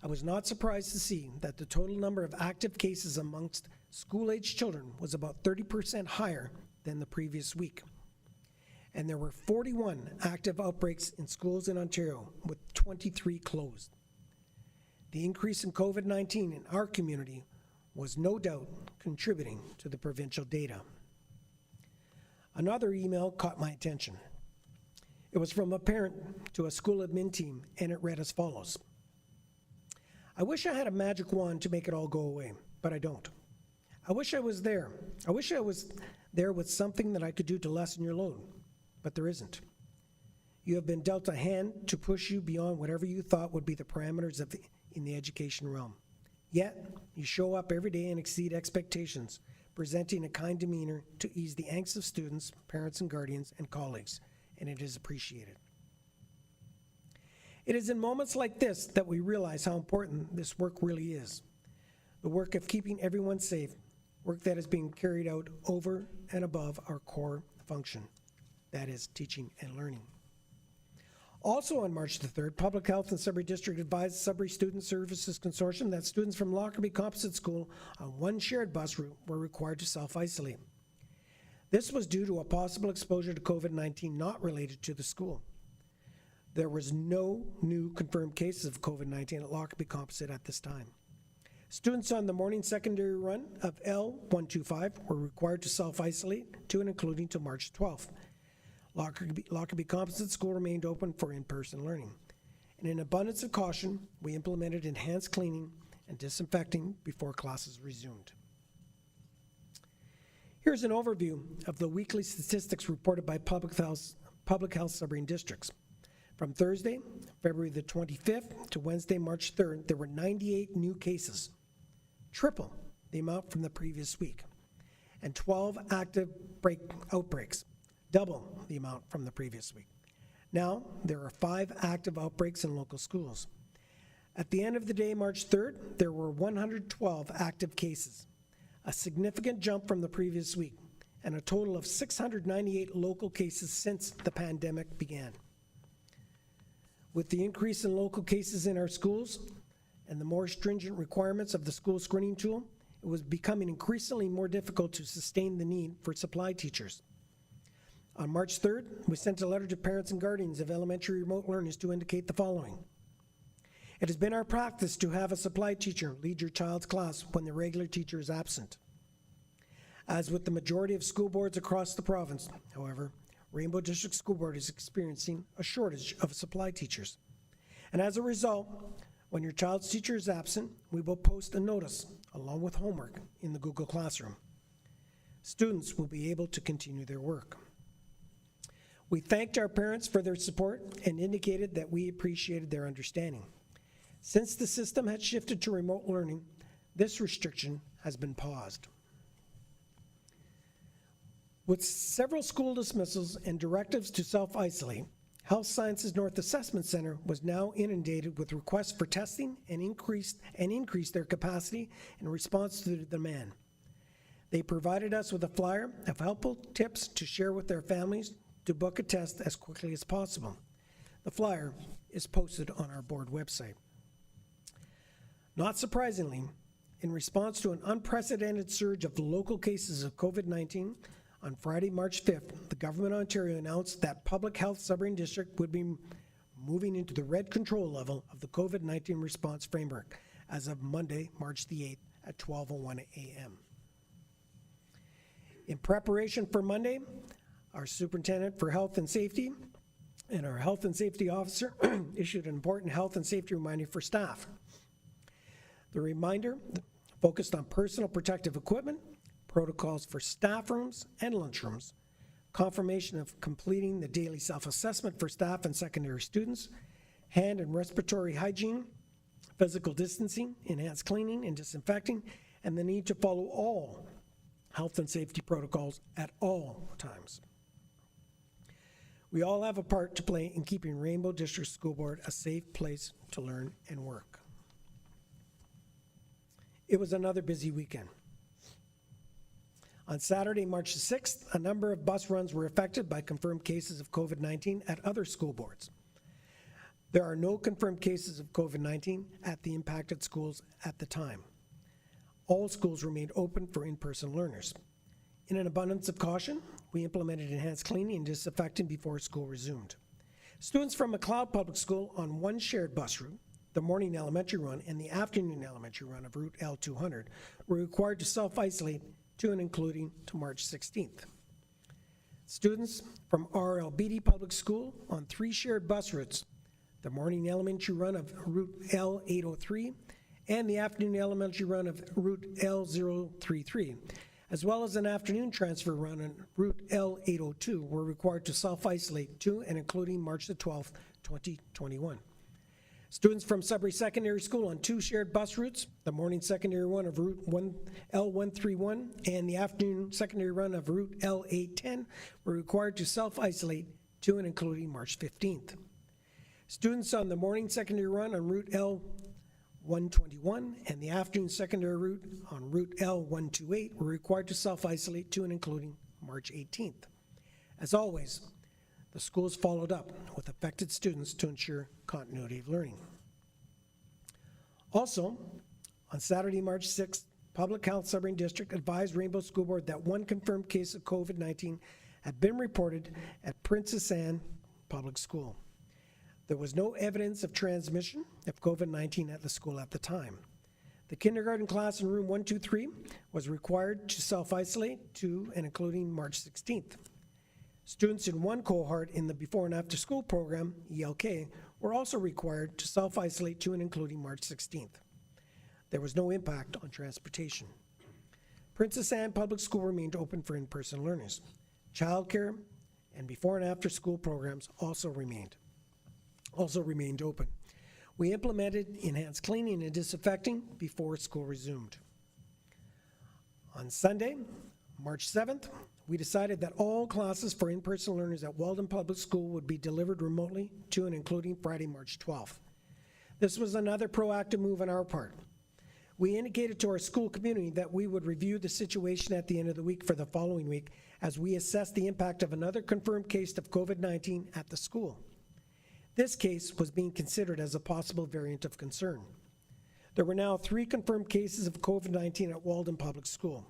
I was not surprised to see that the total number of active cases amongst school-aged children was about 30% higher than the previous week. And there were 41 active outbreaks in schools in Ontario, with 23 closed. The increase in COVID-19 in our community was no doubt contributing to the provincial data. Another email caught my attention. It was from a parent to a school admin team, and it read as follows. I wish I had a magic wand to make it all go away, but I don't. I wish I was there. I wish I was there with something that I could do to lessen your load, but there isn't. You have been dealt a hand to push you beyond whatever you thought would be the parameters in the education realm. Yet, you show up every day and exceed expectations, presenting a kind demeanor to ease the angst of students, parents and guardians, and colleagues, and it is appreciated. It is in moments like this that we realize how important this work really is. The work of keeping everyone safe, work that is being carried out over and above our core function, that is teaching and learning. Also on March the 3rd, Public Health and Sudbury District advised Sudbury Student Services Consortium that students from Lockerbie Composite School on one shared bus route were required to self-isolate. This was due to a possible exposure to COVID-19 not related to the school. There was no new confirmed cases of COVID-19 at Lockerbie Composite at this time. Students on the morning secondary run of L125 were required to self-isolate to and including to March 12th. Lockerbie Composite School remained open for in-person learning. In an abundance of caution, we implemented enhanced cleaning and disinfecting before classes resumed. Here's an overview of the weekly statistics reported by Public Health Sudbury districts. From Thursday, February the 25th to Wednesday, March 3rd, there were 98 new cases, triple the amount from the previous week, and 12 active outbreaks, double the amount from the previous week. Now, there are 5 active outbreaks in local schools. At the end of the day, March 3rd, there were 112 active cases, a significant jump from the previous week, and a total of 698 local cases since the pandemic began. With the increase in local cases in our schools and the more stringent requirements of the school screening tool, it was becoming increasingly more difficult to sustain the need for supply teachers. On March 3rd, we sent a letter to parents and guardians of elementary remote learners to indicate the following. It has been our practice to have a supply teacher lead your child's class when the regular teacher is absent. As with the majority of school boards across the province, however, Rainbow District School Board is experiencing a shortage of supply teachers. And as a result, when your child's teacher is absent, we will post a notice along with homework in the Google Classroom. Students will be able to continue their work. We thanked our parents for their support and indicated that we appreciated their understanding. Since the system had shifted to remote learning, this restriction has been paused. With several school dismissals and directives to self-isolate, Health Sciences North Assessment Center was now inundated with requests for testing and increased their capacity in response to the demand. They provided us with a flyer of helpful tips to share with their families to book a test as quickly as possible. The flyer is posted on our board website. Not surprisingly, in response to an unprecedented surge of local cases of COVID-19, on Friday, March 5th, the Government of Ontario announced that Public Health Sudbury District would be moving into the red control level of the COVID-19 response framework as of Monday, March the 8th at 12:01 a.m. In preparation for Monday, our Superintendent for Health and Safety and our Health and Safety Officer issued an important health and safety reminder for staff. The reminder focused on personal protective equipment, protocols for staff rooms and lunchrooms, confirmation of completing the daily self-assessment for staff and secondary students, hand and respiratory hygiene, physical distancing, enhanced cleaning and disinfecting, and the need to follow all health and safety protocols at all times. We all have a part to play in keeping Rainbow District School Board a safe place to learn and work. It was another busy weekend. On Saturday, March 6th, a number of bus runs were affected by confirmed cases of COVID-19 at other school boards. There are no confirmed cases of COVID-19 at the impacted schools at the time. All schools remained open for in-person learners. In an abundance of caution, we implemented enhanced cleaning and disinfecting before school resumed. Students from McLeod Public School on one shared bus route, the morning elementary run and the afternoon elementary run of Route L200, were required to self-isolate to and including to March 16th. Students from RLBD Public School on 3 shared bus routes, the morning elementary run of Route L803 and the afternoon elementary run of Route L033, as well as an afternoon transfer run on Route L802 were required to self-isolate to and including March the 12th, 2021. Students from Sudbury Secondary School on 2 shared bus routes, the morning secondary run of Route L131 and the afternoon secondary run of Route L810 were required to self-isolate to and including March 15th. Students on the morning secondary run on Route L121 and the afternoon secondary route on Route L128 were required to self-isolate to and including March 18th. As always, the schools followed up with affected students to ensure continuity of learning. Also, on Saturday, March 6th, Public Health Sudbury District advised Rainbow School Board that one confirmed case of COVID-19 had been reported at Princess Anne Public School. There was no evidence of transmission of COVID-19 at the school at the time. The kindergarten class in room 123 was required to self-isolate to and including March 16th. Students in one cohort in the before and after school program, ELK, were also required to self-isolate to and including March 16th. There was no impact on transportation. Princess Anne Public School remained open for in-person learners. Childcare and before and after school programs also remained open. We implemented enhanced cleaning and disinfecting before school resumed. On Sunday, March 7th, we decided that all classes for in-person learners at Walden Public School would be delivered remotely to and including Friday, March 12th. This was another proactive move on our part. We indicated to our school community that we would review the situation at the end of the week for the following week as we assess the impact of another confirmed case of COVID-19 at the school. This case was being considered as a possible variant of concern. There were now 3 confirmed cases of COVID-19 at Walden Public School.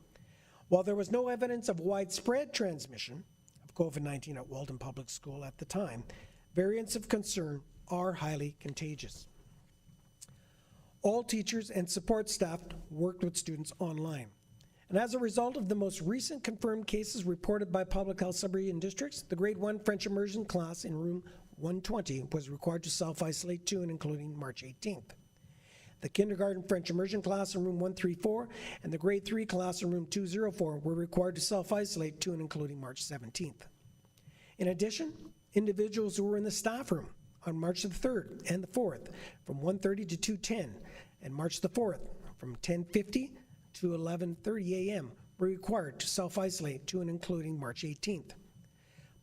While there was no evidence of widespread transmission of COVID-19 at Walden Public School at the time, variants of concern are highly contagious. All teachers and support staff worked with students online. And as a result of the most recent confirmed cases reported by Public Health Sudbury and districts, the grade 1 French immersion class in room 120 was required to self-isolate to and including March 18th. The kindergarten French immersion class in room 134 and the grade 3 class in room 204 were required to self-isolate to and including March 17th. In addition, individuals who were in the staff room on March the 3rd and the 4th from 1:30 to 2:10 and March the 4th from 10:50 to 11:30 a.m. were required to self-isolate to and including March 18th.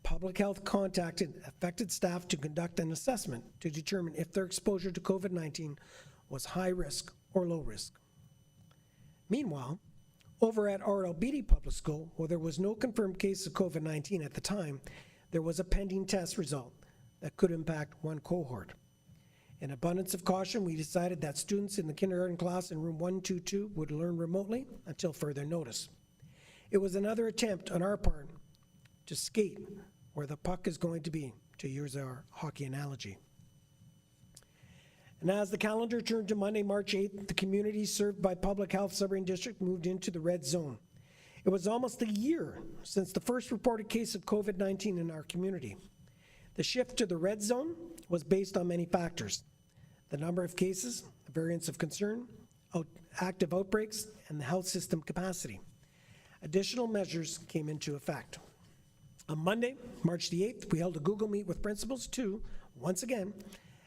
Public Health contacted affected staff to conduct an assessment to determine if their exposure to COVID-19 was high risk or low risk. Meanwhile, over at RLBD Public School, where there was no confirmed case of COVID-19 at the time, there was a pending test result that could impact one cohort. In abundance of caution, we decided that students in the kindergarten class in room 122 would learn remotely until further notice. It was another attempt on our part to skate where the puck is going to be, to use our hockey analogy. And as the calendar turned to Monday, March 8th, the communities served by Public Health Sudbury District moved into the red zone. It was almost a year since the first reported case of COVID-19 in our community. The shift to the red zone was based on many factors: the number of cases, the variants of concern, active outbreaks, and the health system capacity. Additional measures came into effect. On Monday, March the 8th, we held a Google Meet with principals to, once again,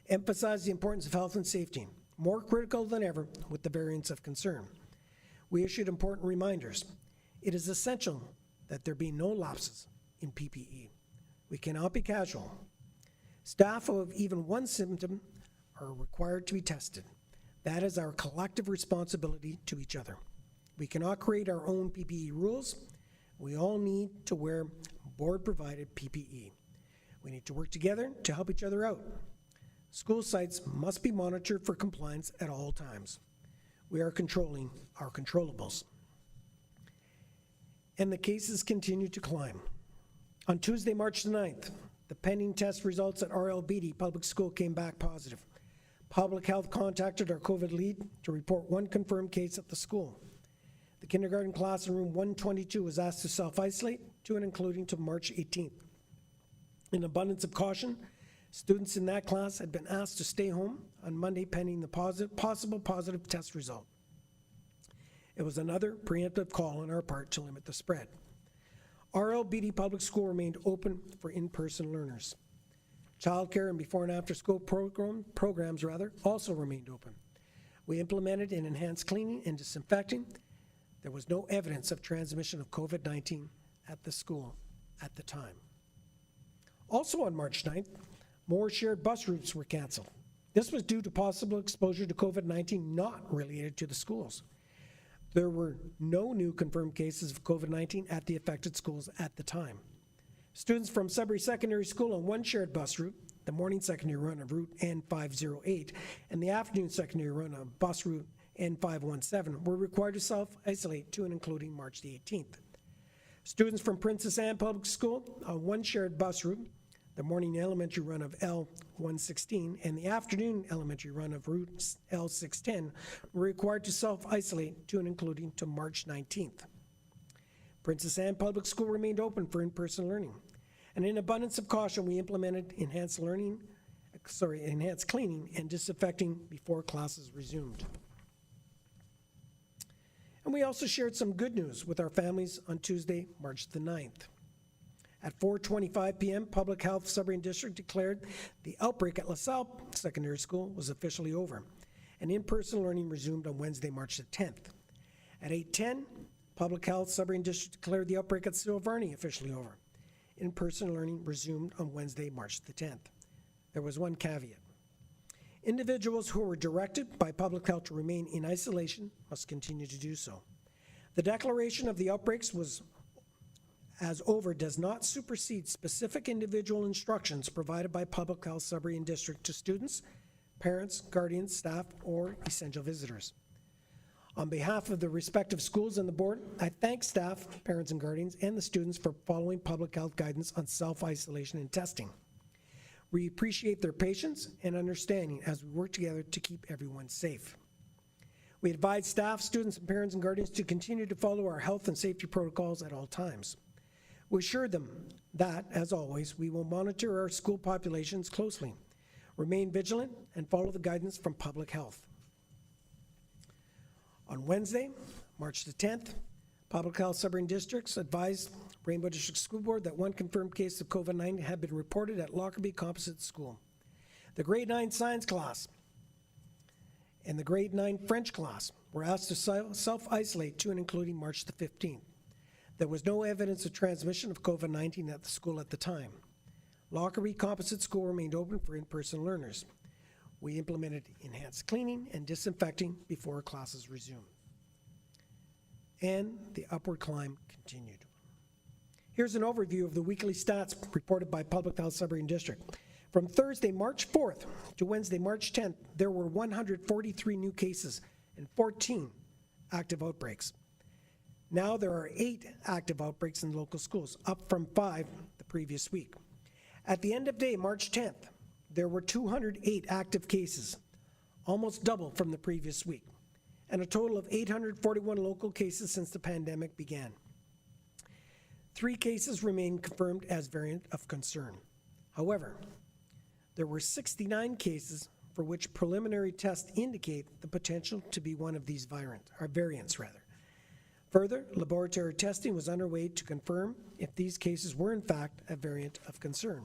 emphasize the importance of health and safety, more critical than ever with the variants of concern. We issued important reminders. It is essential that there be no lapses in PPE. We cannot be casual. Staff who have even one symptom are required to be tested. That is our collective responsibility to each other. We cannot create our own PPE rules. We all need to wear board-provided PPE. We need to work together to help each other out. School sites must be monitored for compliance at all times. We are controlling our controllables. And the cases continue to climb. On Tuesday, March the 9th, the pending test results at RLBD Public School came back positive. Public Health contacted our COVID lead to report one confirmed case at the school. The kindergarten class in room 122 was asked to self-isolate to and including to March 18th. In abundance of caution, students in that class had been asked to stay home on Monday pending the possible positive test result. It was another preemptive call on our part to limit the spread. RLBD Public School remained open for in-person learners. Childcare and before and after school programs also remained open. We implemented and enhanced cleaning and disinfecting. There was no evidence of transmission of COVID-19 at the school at the time. Also on March 9th, more shared bus routes were canceled. This was due to possible exposure to COVID-19 not related to the schools. There were no new confirmed cases of COVID-19 at the affected schools at the time. Students from Sudbury Secondary School on one shared bus route, the morning secondary run of Route N508, and the afternoon secondary run of bus route N517 were required to self-isolate to and including March the 18th. Students from Princess Anne Public School on one shared bus route, the morning elementary run of L116 and the afternoon elementary run of Route L610 were required to self-isolate to and including to March 19th. Princess Anne Public School remained open for in-person learning. And in abundance of caution, we implemented enhanced cleaning and disinfecting before classes resumed. And we also shared some good news with our families on Tuesday, March the 9th. At 4:25 p.m., Public Health Sudbury District declared the outbreak at LaSalle Secondary School was officially over, and in-person learning resumed on Wednesday, March the 10th. At 8:10, Public Health Sudbury District declared the outbreak at Silvarni officially over. In-person learning resumed on Wednesday, March the 10th. There was one caveat. Individuals who were directed by public health to remain in isolation must continue to do so. The declaration of the outbreaks was as over does not supersede specific individual instructions provided by Public Health Sudbury District to students, parents, guardians, staff, or essential visitors. On behalf of the respective schools and the board, I thank staff, parents and guardians, and the students for following public health guidance on self-isolation and testing. We appreciate their patience and understanding as we work together to keep everyone safe. We advise staff, students, and parents and guardians to continue to follow our health and safety protocols at all times. We assure them that, as always, we will monitor our school populations closely, remain vigilant, and follow the guidance from public health. On Wednesday, March the 10th, Public Health Sudbury Districts advised Rainbow District School Board that one confirmed case of COVID-19 had been reported at Lockerbie Composite School. The grade 9 science class and the grade 9 French class were asked to self-isolate to and including March the 15th. There was no evidence of transmission of COVID-19 at the school at the time. Lockerbie Composite School remained open for in-person learners. We implemented enhanced cleaning and disinfecting before classes resumed. And the upward climb continued. Here's an overview of the weekly stats reported by Public Health Sudbury District. From Thursday, March 4th to Wednesday, March 10th, there were 143 new cases and 14 active outbreaks. Now there are 8 active outbreaks in local schools, up from 5 the previous week. At the end of day, March 10th, there were 208 active cases, almost double from the previous week, and a total of 841 local cases since the pandemic began. 3 cases remain confirmed as variant of concern. However, there were 69 cases for which preliminary tests indicate the potential to be one of these variants. Further, laboratory testing was underway to confirm if these cases were in fact a variant of concern.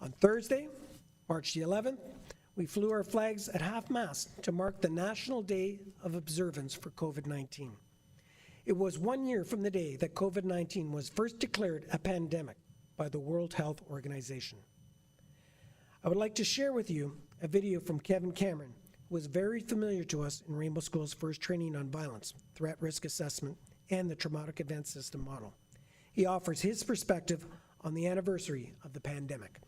On Thursday, March the 11th, we flew our flags at half-mast to mark the National Day of Observance for COVID-19. It was 1 year from the day that COVID-19 was first declared a pandemic by the World Health Organization. I would like to share with you a video from Kevin Cameron, who was very familiar to us in Rainbow School's first training on violence, threat risk assessment, and the traumatic event system model. He offers his perspective on the anniversary of the pandemic.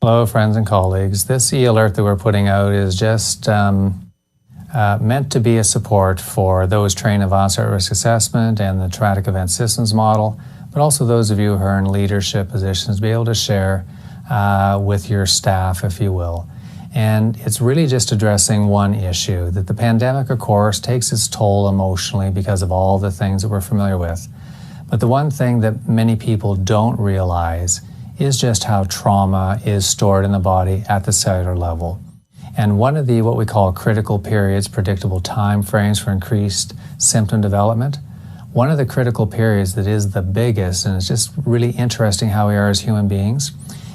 Hello, friends and colleagues. This e-alert that we're putting out is just meant to be a support for those trained in violence threat risk assessment and the traumatic event systems model, but also those of you who are in leadership positions to be able to share with your staff, if you will. And it's really just addressing one issue, that the pandemic, of course, takes its toll emotionally because of all the things that we're familiar with. But the one thing that many people don't realize is just how trauma is stored in the body at the cellular level. And one of the what we call critical periods, predictable time frames for increased symptom development, one of the critical periods that is the biggest, and it's just really interesting how we are as human beings,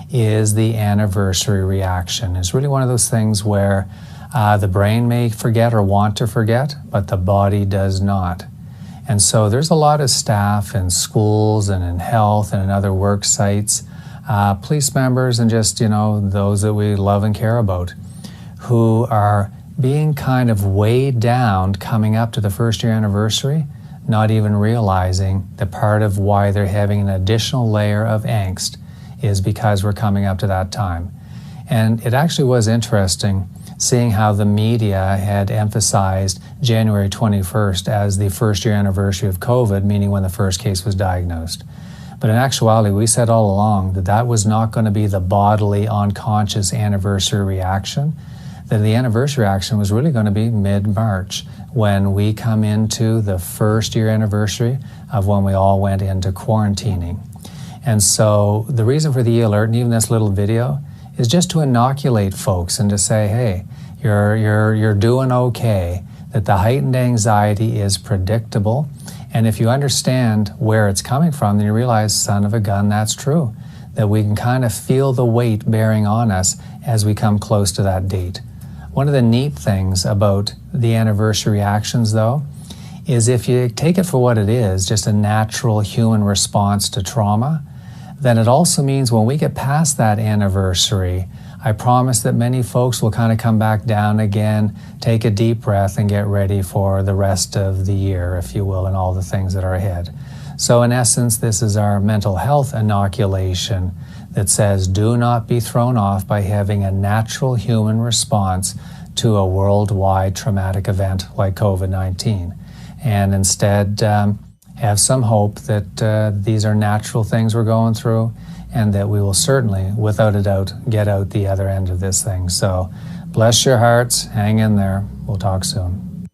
is the anniversary reaction. It's really one of those things where the brain may forget or want to forget, but the body does not. And so there's a lot of staff in schools and in health and in other work sites, police members and just, those that we love and care about, who are being kind of weighed down coming up to the first year anniversary, not even realizing that part of why they're having an additional layer of angst is because we're coming up to that time. And it actually was interesting seeing how the media had emphasized January 21st as the first year anniversary of COVID, meaning when the first case was diagnosed. But in actuality, we said all along that that was not going to be the bodily, unconscious anniversary reaction, that the anniversary reaction was really going to be mid-March, when we come into the first year anniversary of when we all went into quarantining. And so the reason for the e-alert and even this little video is just to inoculate folks and to say, hey, you're doing okay, that the heightened anxiety is predictable. And if you understand where it's coming from, then you realize, son of a gun, that's true, that we can kind of feel the weight bearing on us as we come close to that date. One of the neat things about the anniversary reactions, though, is if you take it for what it is, just a natural human response to trauma, then it also means when we get past that anniversary, I promise that many folks will kind of come back down again, take a deep breath, and get ready for the rest of the year, if you will, and all the things that are ahead. So in essence, this is our mental health inoculation that says do not be thrown off by having a natural human response to a worldwide traumatic event like COVID-19. And instead, have some hope that these are natural things we're going through, and that we will certainly, without a doubt, get out the other end of this thing. So bless your hearts, hang in there. We'll talk soon.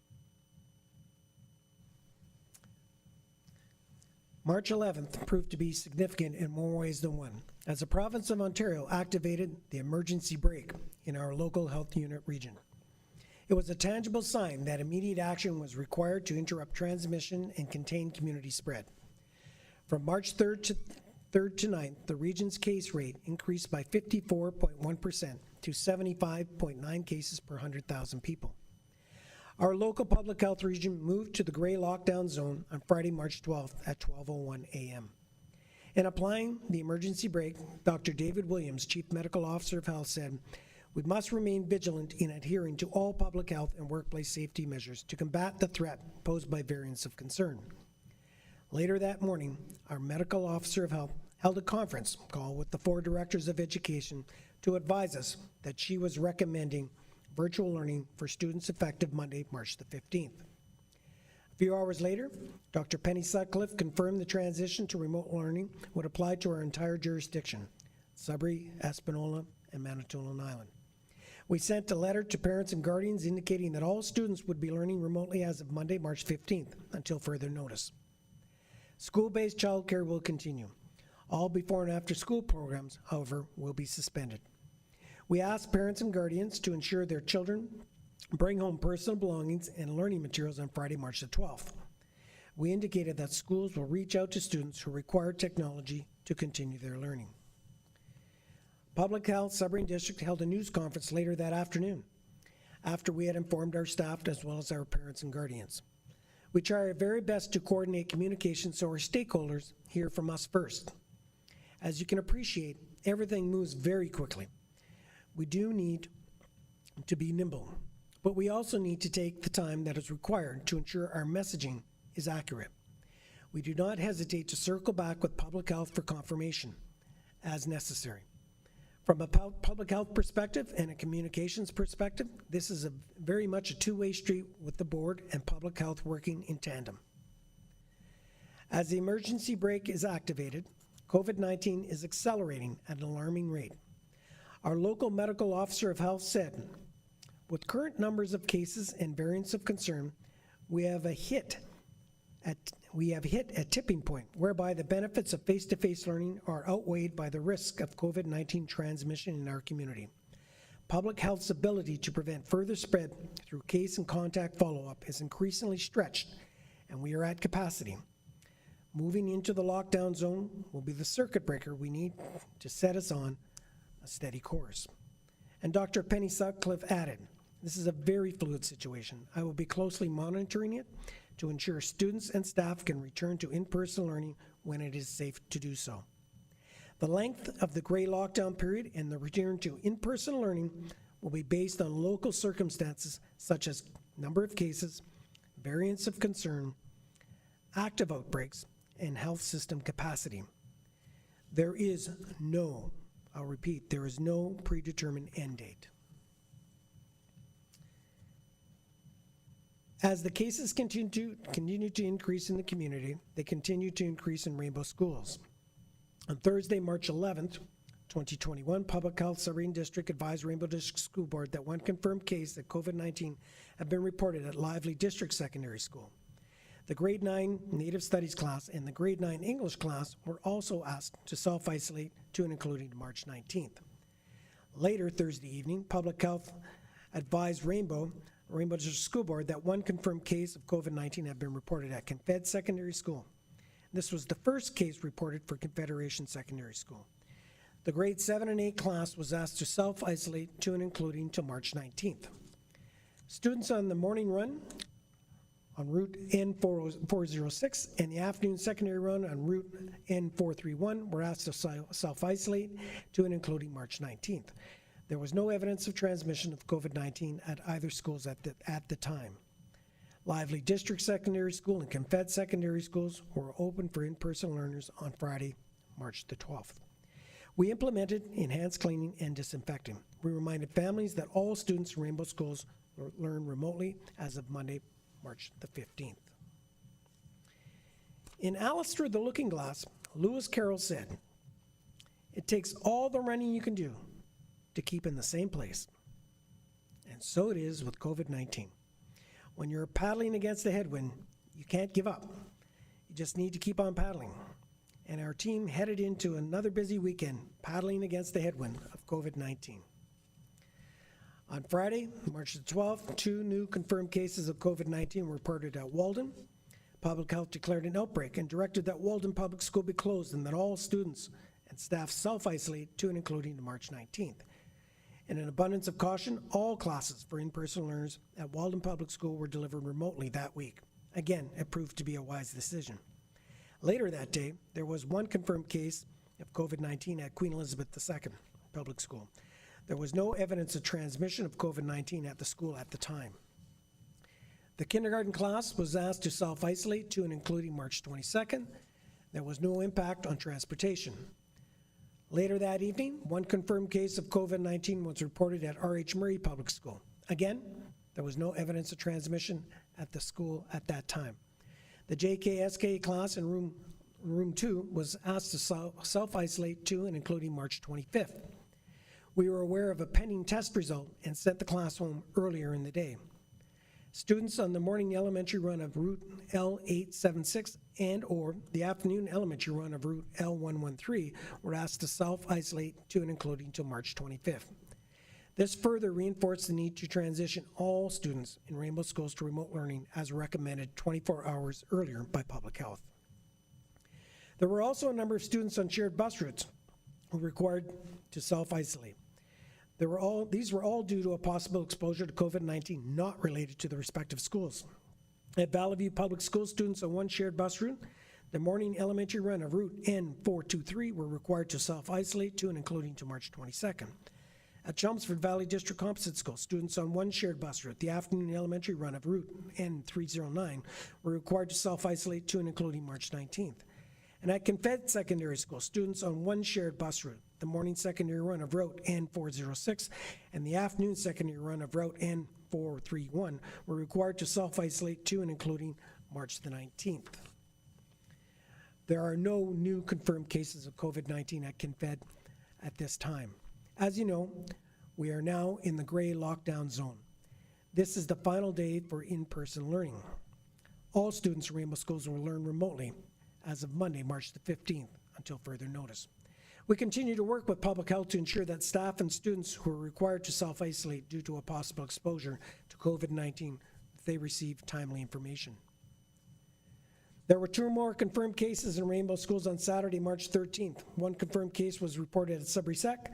March 11th proved to be significant in more ways than one, as the province of Ontario activated the emergency brake in our local health unit region. It was a tangible sign that immediate action was required to interrupt transmission and contain community spread. From March 3rd to 9th, the region's case rate increased by 54.1% to 75.9 cases per 100,000 people. Our local public health region moved to the gray lockdown zone on Friday, March 12th at 12:01 a.m. In applying the emergency brake, Dr. David Williams, Chief Medical Officer of Health, said, "We must remain vigilant in adhering to all public health and workplace safety measures to combat the threat posed by variants of concern." Later that morning, our Medical Officer of Health held a conference call with the 4 directors of education to advise us that she was recommending virtual learning for students effective Monday, March the 15th. A few hours later, Dr. Penny Sutcliffe confirmed the transition to remote learning would apply to our entire jurisdiction, Sudbury, Espanola, and Manitoulin Island. We sent a letter to parents and guardians indicating that all students would be learning remotely as of Monday, March 15th, until further notice. School-based childcare will continue. All before and after school programs, however, will be suspended. We ask parents and guardians to ensure their children bring home personal belongings and learning materials on Friday, March the 12th. We indicated that schools will reach out to students who require technology to continue their learning. Public Health Sudbury District held a news conference later that afternoon, after we had informed our staff as well as our parents and guardians. We try our very best to coordinate communication so our stakeholders hear from us first. As you can appreciate, everything moves very quickly. We do need to be nimble, but we also need to take the time that is required to ensure our messaging is accurate. We do not hesitate to circle back with public health for confirmation as necessary. From a public health perspective and a communications perspective, this is very much a two-way street with the board and public health working in tandem. As the emergency brake is activated, COVID-19 is accelerating at an alarming rate. Our local medical officer of health said, "With current numbers of cases and variants of concern, we have hit a tipping point whereby the benefits of face-to-face learning are outweighed by the risk of COVID-19 transmission in our community. Public health's ability to prevent further spread through case and contact follow-up is increasingly stretched, and we are at capacity. Moving into the lockdown zone will be the circuit breaker we need to set us on a steady course. And Dr. Penny Sutcliffe added, "This is a very fluid situation. I will be closely monitoring it to ensure students and staff can return to in-person learning when it is safe to do so." The length of the gray lockdown period and the return to in-person learning will be based on local circumstances such as number of cases, variants of concern, active outbreaks, and health system capacity. There is no, I'll repeat, there is no predetermined end date. As the cases continue to increase in the community, they continue to increase in Rainbow schools. On Thursday, March 11th, 2021, Public Health Saline District advised Rainbow District School Board that one confirmed case of COVID-19 had been reported at Lively District Secondary School. The grade 9 Native Studies class and the grade 9 English class were also asked to self-isolate to and including March 19th. Later Thursday evening, Public Health advised Rainbow District School Board that one confirmed case of COVID-19 had been reported at Confed Secondary School. This was the first case reported for Confederation Secondary School. The grade 7 and 8 class was asked to self-isolate to and including till March 19th. Students on the morning run on Route N406 and the afternoon secondary run on Route N431 were asked to self-isolate to and including March 19th. There was no evidence of transmission of COVID-19 at either schools at the time. Lively District Secondary School and Confed Secondary Schools were open for in-person learners on Friday, March the 12th. We implemented enhanced cleaning and disinfecting. We reminded families that all students in Rainbow schools learn remotely as of Monday, March the 15th. In Alistair the Looking Glass, Lewis Carroll said, "It takes all the running you can do to keep in the same place." And so it is with COVID-19. When you're paddling against the headwind, you can't give up. You just need to keep on paddling. And our team headed into another busy weekend paddling against the headwind of COVID-19. On Friday, March the 12th, 2 new confirmed cases of COVID-19 were reported at Walden. Public Health declared an outbreak and directed that Walden Public School be closed and that all students and staff self-isolate to and including March 19th. In an abundance of caution, all classes for in-person learners at Walden Public School were delivered remotely that week. Again, it proved to be a wise decision. Later that day, there was one confirmed case of COVID-19 at Queen Elizabeth II Public School. There was no evidence of transmission of COVID-19 at the school at the time. The kindergarten class was asked to self-isolate to and including March 22nd. There was no impact on transportation. Later that evening, one confirmed case of COVID-19 was reported at R.H. Murray Public School. Again, there was no evidence of transmission at the school at that time. The JKSK class in room 2 was asked to self-isolate to and including March 25th. We were aware of a pending test result and sent the class home earlier in the day. Students on the morning elementary run of Route L876 and or the afternoon elementary run of Route L113 were asked to self-isolate to and including until March 25th. This further reinforced the need to transition all students in Rainbow schools to remote learning as recommended 24 hours earlier by Public Health. There were also a number of students on shared bus routes who were required to self-isolate. These were all due to a possible exposure to COVID-19 not related to the respective schools. At Valley View Public School, students on one shared bus route, the morning elementary run of Route N423 were required to self-isolate to and including to March 22nd. At Chelmsford Valley District Composite School, students on one shared bus route, the afternoon elementary run of Route N309, were required to self-isolate to and including March 19th. And at Confed Secondary School, students on one shared bus route, the morning secondary run of Route N406 and the afternoon secondary run of Route N431 were required to self-isolate to and including March the 19th. There are no new confirmed cases of COVID-19 at Confed at this time. As you know, we are now in the gray lockdown zone. This is the final day for in-person learning. All students in Rainbow schools will learn remotely as of Monday, March the 15th, until further notice. We continue to work with public health to ensure that staff and students who are required to self-isolate due to a possible exposure to COVID-19, they receive timely information. There were 2 more confirmed cases in Rainbow Schools on Saturday, March 13th. 1 confirmed case was reported at Sudbury Sec.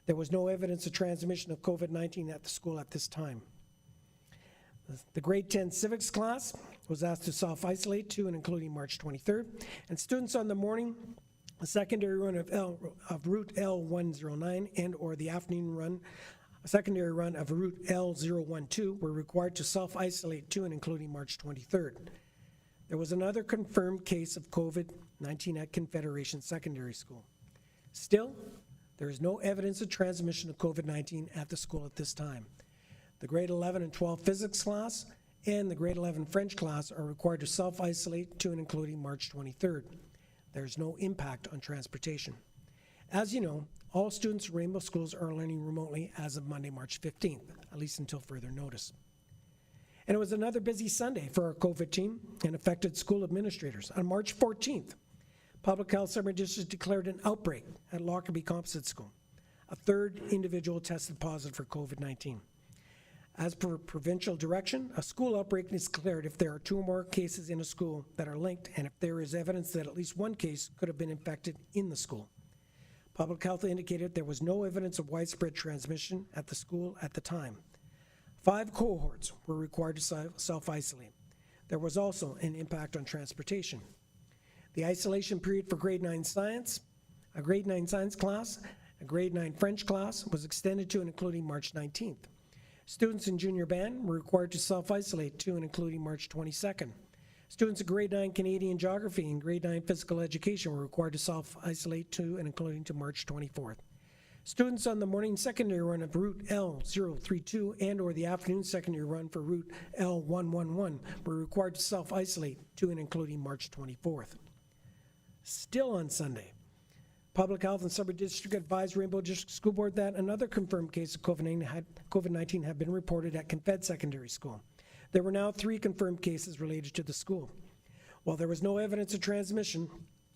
There was no evidence of transmission of COVID-19 at the school at this time. The grade 10 civics class was asked to self-isolate to and including March 23rd. And students on the morning, a secondary run of Route L109 and or the afternoon run, a secondary run of Route L012 were required to self-isolate to and including March 23rd. There was another confirmed case of COVID-19 at Confederation Secondary School. Still, there is no evidence of transmission of COVID-19 at the school at this time. The grade 11 and 12 physics class and the grade 11 French class are required to self-isolate to and including March 23rd. There's no impact on transportation. As you know, all students in Rainbow Schools are learning remotely as of Monday, March 15th, at least until further notice. And it was another busy Sunday for our COVID team and affected school administrators. On March 14th, Public Health Sudbury District declared an outbreak at Lockerbie Composite School. A 3rd individual tested positive for COVID-19. As per provincial direction, a school outbreak is declared if there are 2 or more cases in a school that are linked and if there is evidence that at least 1 case could have been infected in the school. Public Health indicated there was no evidence of widespread transmission at the school at the time. 5 cohorts were required to self-isolate. There was also an impact on transportation. The isolation period for grade 9 science, a grade 9 science class, a grade 9 French class was extended to and including March 19th. Students in junior band were required to self-isolate to and including March 22nd. Students in grade 9 Canadian geography and grade 9 physical education were required to self-isolate to and including to March 24th. Students on the morning secondary run of Route L032 and or the afternoon secondary run for Route L111 were required to self-isolate to and including March 24th. Still on Sunday, Public Health and Sudbury District advised Rainbow District School Board that another confirmed case of COVID-19 had been reported at Confed Secondary School. There were now 3 confirmed cases related to the school. While there was no evidence of transmission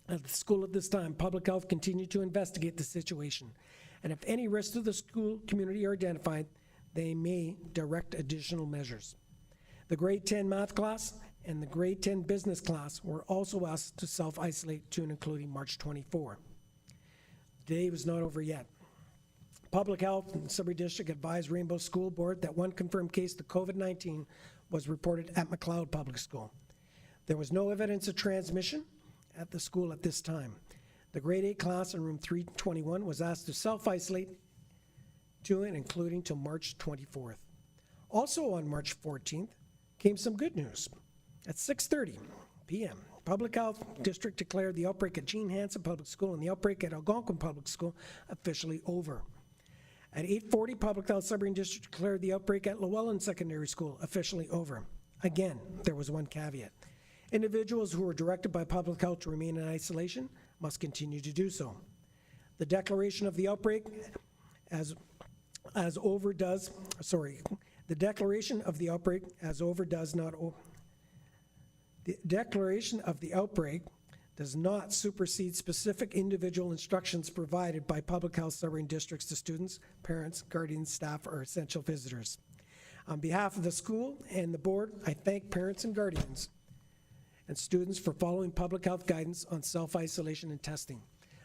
at the school at this time, Public Health continued to investigate the situation. And if any risks to the school community are identified, they may direct additional measures. The grade 10 math class and the grade 10 business class were also asked to self-isolate to and including March 24. The day was not over yet. Public Health and Sudbury District advised Rainbow School Board that 1 confirmed case of COVID-19 was reported at McLeod Public School. There was no evidence of transmission at the school at this time. The grade 8 class in room 321 was asked to self-isolate to and including till March 24th. Also on March 14th came some good news. At 6:30 p.m., Public Health District declared the outbreak at Jean Hansen Public School and the outbreak at Algonquin Public School officially over. At 8:40, Public Health Sudbury District declared the outbreak at Llewellyn Secondary School officially over. Again, there was one caveat. Individuals who were directed by Public Health to remain in isolation must continue to do so. The declaration of the outbreak the declaration of the outbreak does not supersede specific individual instructions provided by Public Health Sudbury Districts to students, parents, guardians, staff, or essential visitors. On behalf of the school and the board, I thank parents and guardians and students for following public health guidance on self-isolation and testing.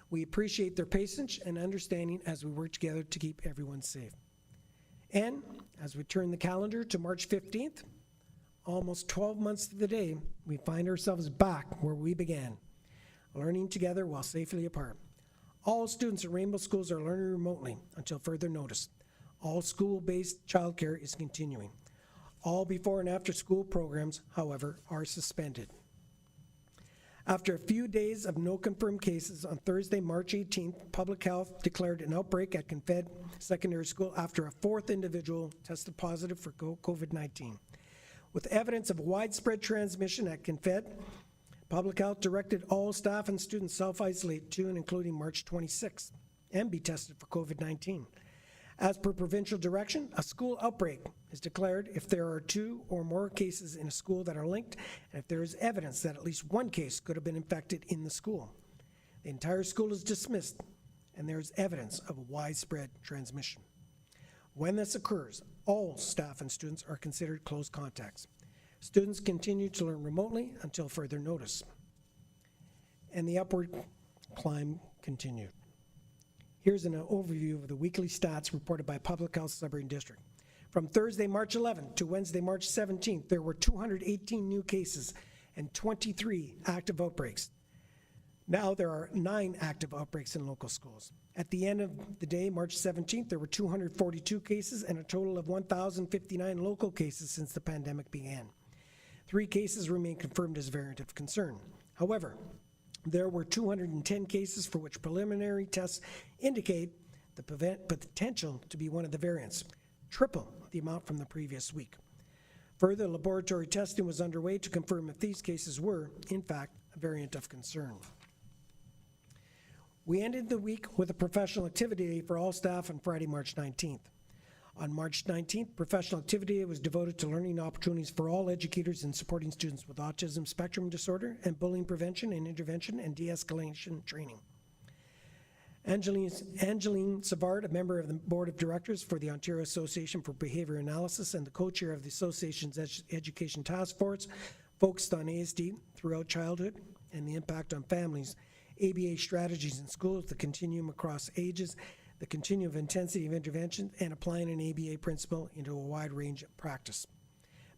We appreciate their patience and understanding as we work together to keep everyone safe. And as we turn the calendar to March 15th, almost 12 months to the day, we find ourselves back where we began, learning together while safely apart. All students at Rainbow Schools are learning remotely until further notice. All school-based childcare is continuing. All before and after school programs, however, are suspended. After a few days of no confirmed cases, on Thursday, March 18th, Public Health declared an outbreak at Confed Secondary School after a 4th individual tested positive for COVID-19. With evidence of widespread transmission at Confed, Public Health directed all staff and students self-isolate to and including March 26th and be tested for COVID-19. As per provincial direction, a school outbreak is declared if there are 2 or more cases in a school that are linked, and if there is evidence that at least 1 case could have been infected in the school. The entire school is dismissed, and there's evidence of widespread transmission. When this occurs, all staff and students are considered close contacts. Students continue to learn remotely until further notice. And the upward climb continued. Here's an overview of the weekly stats reported by Public Health Sudbury District. From Thursday, March 11th to Wednesday, March 17th, there were 218 new cases and 23 active outbreaks. Now there are 9 active outbreaks in local schools. At the end of the day, March 17th, there were 242 cases and a total of 1,059 local cases since the pandemic began. 3 cases remain confirmed as variant of concern. However, there were 210 cases for which preliminary tests indicate the potential to be one of the variants, triple the amount from the previous week. Further laboratory testing was underway to confirm if these cases were, in fact, a variant of concern. We ended the week with a professional activity day for all staff on Friday, March 19th. On March 19th, Professional Activity Day was devoted to learning opportunities for all educators in supporting students with autism spectrum disorder and bullying prevention and intervention and de-escalation training. Angeline Savard, a member of the Board of Directors for the Ontario Association for Behavior Analysis and the co-chair of the association's Education Task Force, focused on ASD throughout childhood and the impact on families, ABA strategies in schools, the continuum across ages, the continuum of intensity of intervention, and applying an ABA principle into a wide range of practice.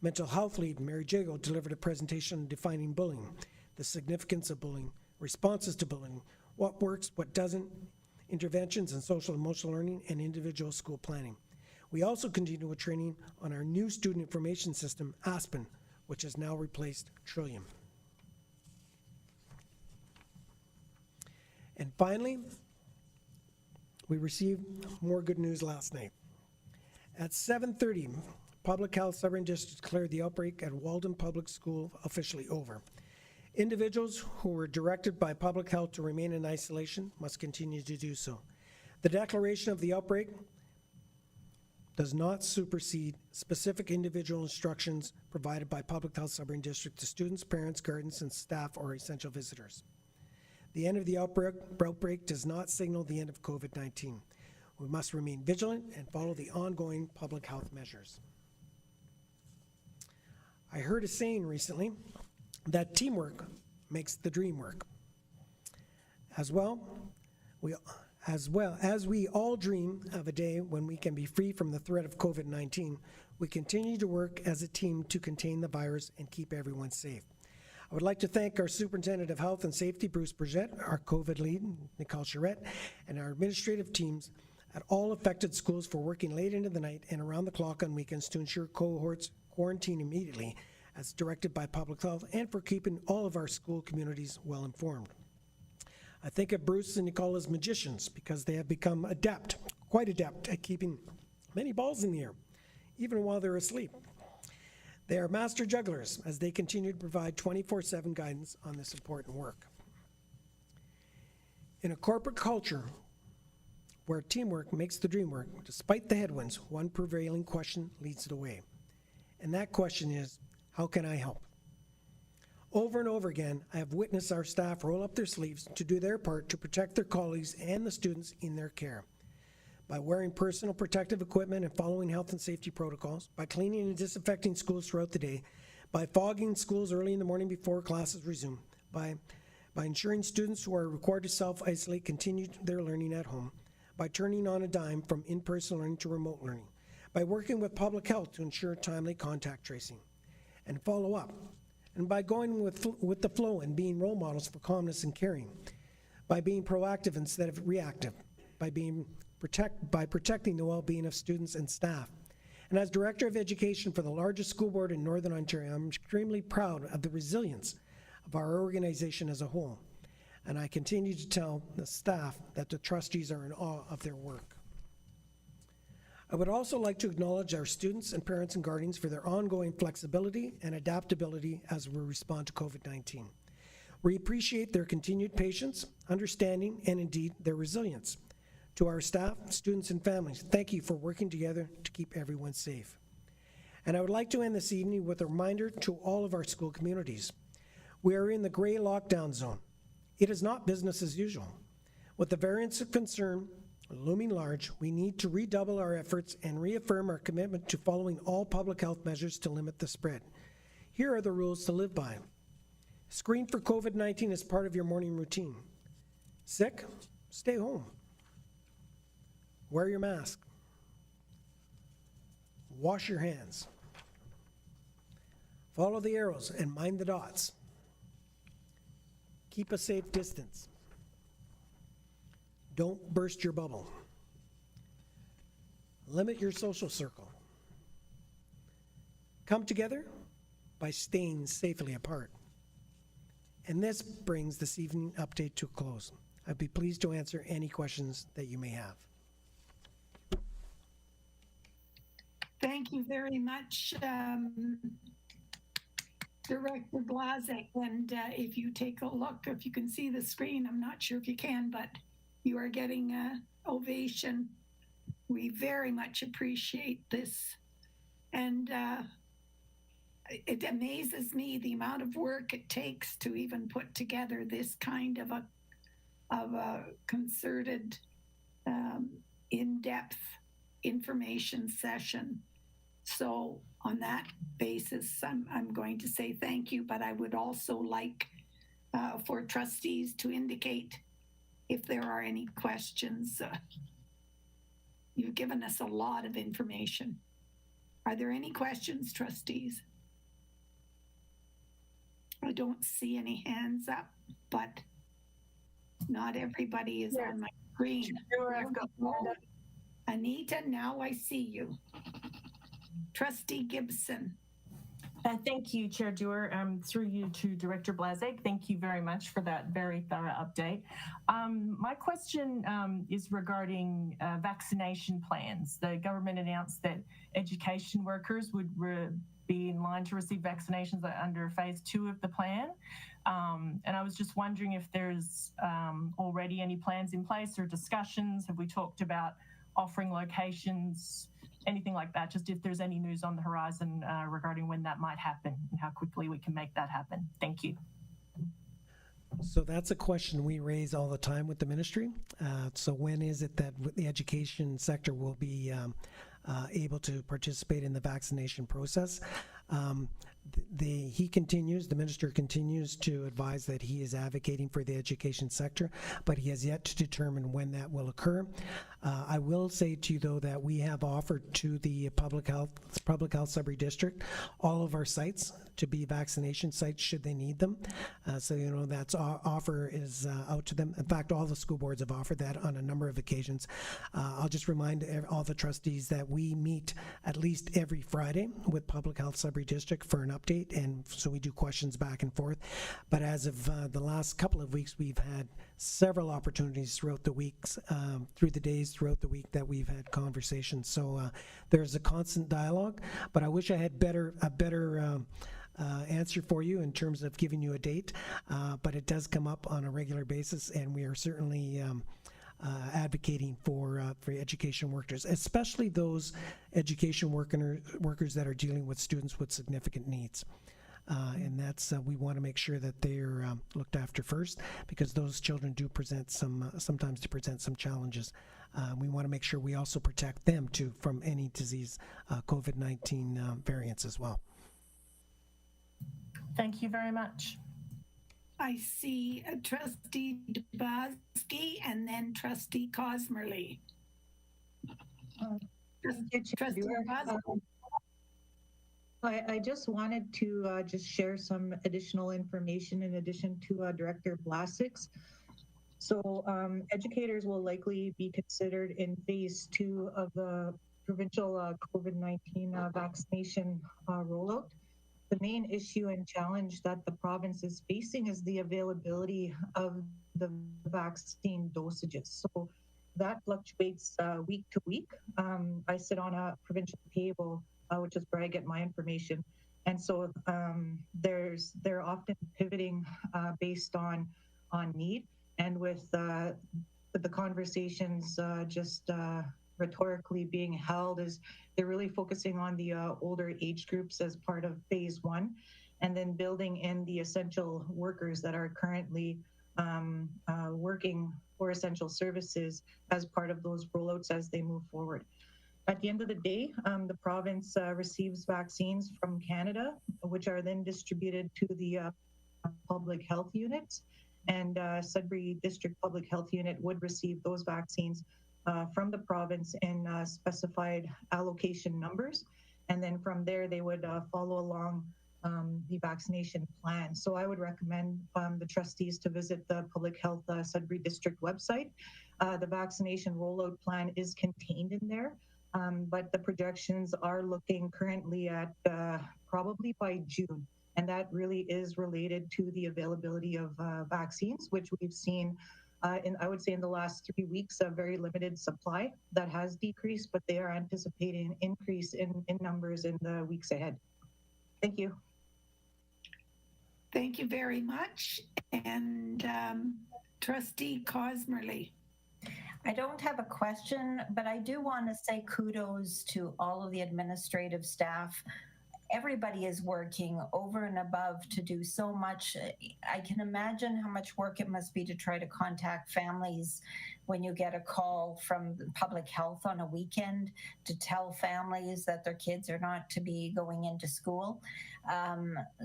Mental health lead Mary Jago delivered a presentation on defining bullying, the significance of bullying, responses to bullying, what works, what doesn't, interventions in social and emotional learning, and individual school planning. We also continue with training on our new student information system, Aspen, which has now replaced Trillium. And finally, we received more good news last night. At 7:30, Public Health Sudbury District declared the outbreak at Walden Public School officially over. Individuals who were directed by Public Health to remain in isolation must continue to do so. The declaration of the outbreak does not supersede specific individual instructions provided by Public Health Sudbury District to students, parents, guardians, and staff or essential visitors. The end of the outbreak does not signal the end of COVID-19. We must remain vigilant and follow the ongoing public health measures. I heard a saying recently that teamwork makes the dream work. As we all dream of a day when we can be free from the threat of COVID-19, we continue to work as a team to contain the virus and keep everyone safe. I would like to thank our Superintendent of Health and Safety, Bruce Burgett, our COVID lead, Nicole Charette, and our administrative teams at all affected schools for working late into the night and around the clock on weekends to ensure cohorts quarantine immediately as directed by Public Health, and for keeping all of our school communities well informed. I think of Bruce and Nicole as magicians because they have become quite adept at keeping many balls in the air, even while they're asleep. They are master jugglers as they continue to provide 24/7 guidance on this important work. In a corporate culture where teamwork makes the dream work, despite the headwinds, one prevailing question leads the way. And that question is, how can I help? Over and over again, I have witnessed our staff roll up their sleeves to do their part to protect their colleagues and the students in their care. By wearing personal protective equipment and following health and safety protocols, by cleaning and disinfecting schools throughout the day, by fogging schools early in the morning before classes resume, by ensuring students who are required to self-isolate continue their learning at home, by turning on a dime from in-person learning to remote learning, by working with Public Health to ensure timely contact tracing and follow up, and by going with the flow and being role models for calmness and caring, by being proactive instead of reactive, by protecting the well-being of students and staff. And as Director of Education for the largest school board in Northern Ontario, I'm extremely proud of the resilience of our organization as a whole. And I continue to tell the staff that the trustees are in awe of their work. I would also like to acknowledge our students and parents and guardians for their ongoing flexibility and adaptability as we respond to COVID-19. We appreciate their continued patience, understanding, and indeed their resilience. To our staff, students, and families, thank you for working together to keep everyone safe. And I would like to end this evening with a reminder to all of our school communities. We are in the gray lockdown zone. It is not business as usual. With the variants of concern looming large, we need to redouble our efforts and reaffirm our commitment to following all public health measures to limit the spread. Here are the rules to live by. Screen for COVID-19 as part of your morning routine. Sick? Stay home. Wear your mask. Wash your hands. Follow the arrows and mind the dots. Keep a safe distance. Don't burst your bubble. Limit your social circle. Come together by staying safely apart. And this brings this evening update to a close. I'd be pleased to answer any questions that you may have. Thank you very much, Director Blazek. And if you take a look, if you can see the screen, I'm not sure if you can, but you are getting an ovation. We very much appreciate this. And it amazes me the amount of work it takes to even put together this kind of a concerted, in-depth information session. So on that basis, I'm going to say thank you, but I would also like for trustees to indicate if there are any questions. You've given us a lot of information. Are there any questions, trustees? I don't see any hands up, but not everybody is on my screen. Anita, now I see you. Trustee Gibson. Thank you, Chair Dewar. Through you to Director Blazek. Thank you very much for that very thorough update. My question is regarding vaccination plans. The government announced that education workers would be in line to receive vaccinations under phase 2 of the plan. And I was just wondering if there's already any plans in place or discussions. Have we talked about offering locations, anything like that? Just if there's any news on the horizon regarding when that might happen and how quickly we can make that happen. Thank you. So that's a question we raise all the time with the ministry. So when is it that the education sector will be able to participate in the vaccination process? The minister continues to advise that he is advocating for the education sector, but he has yet to determine when that will occur. I will say to you, though, that we have offered to the public health Sudbury District all of our sites to be vaccination sites should they need them. So, you know, that's offer is out to them. In fact, all the school boards have offered that on a number of occasions. I'll just remind all the trustees that we meet at least every Friday with Public Health Sudbury District for an update, and so we do questions back and forth. But as of the last couple of weeks, we've had several opportunities throughout the weeks, through the days, throughout the week that we've had conversations. So there's a constant dialogue, but I wish I had a better answer for you in terms of giving you a date, but it does come up on a regular basis, and we are certainly advocating for education workers, especially those education workers that are dealing with students with significant needs. And that's we want to make sure that they're looked after first, because those children do present sometimes present some challenges. We want to make sure we also protect them too from any disease, COVID-19 variants as well. Thank you very much. I see Trustee Dubowski and then Trustee Cosmerly. Trustee Dubowski. I just wanted to just share some additional information in addition to Director Blasek's. So educators will likely be considered in phase 2 of the provincial COVID-19 vaccination rollout. The main issue and challenge that the province is facing is the availability of the vaccine dosages. So that fluctuates week to week. I sit on a provincial table, which is where I get my information. And so they're often pivoting based on need. And with the conversations just rhetorically being held, is they're really focusing on the older age groups as part of phase 1, and then building in the essential workers that are currently working for essential services as part of those rollouts as they move forward. At the end of the day, the province receives vaccines from Canada, which are then distributed to the public health units. And Sudbury District Public Health Unit would receive those vaccines from the province in specified allocation numbers. And then from there, they would follow along the vaccination plan. So I would recommend the trustees to visit the Public Health Sudbury District website. The vaccination rollout plan is contained in there, but the projections are looking currently at probably by June. And that really is related to the availability of vaccines, which we've seen I would say in the last 3 weeks, a very limited supply that has decreased, but they are anticipating an increase in numbers in the weeks ahead. Thank you. Thank you very much. And Trustee Cosmerly. I don't have a question, but I do want to say kudos to all of the administrative staff. Everybody is working over and above to do so much. I can imagine how much work it must be to try to contact families when you get a call from public health on a weekend to tell families that their kids are not to be going into school.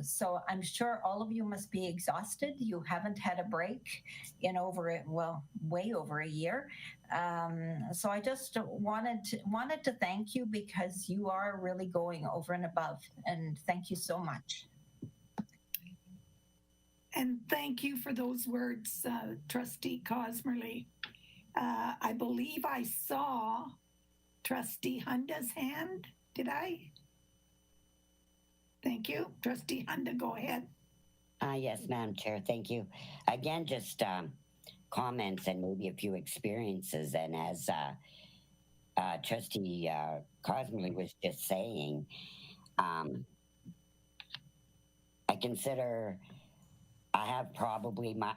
So I'm sure all of you must be exhausted. You haven't had a break in way over a year. So I just wanted to thank you because you are really going over and above, and thank you so much. And thank you for those words, Trustee Cosmerly. I believe I saw Trustee Hunda's hand. Did I? Thank you. Trustee Hunda, go ahead. Yes, Madam Chair, thank you. Again, just comments and maybe a few experiences. And as Trustee Cosmerly was just saying, I consider I have probably my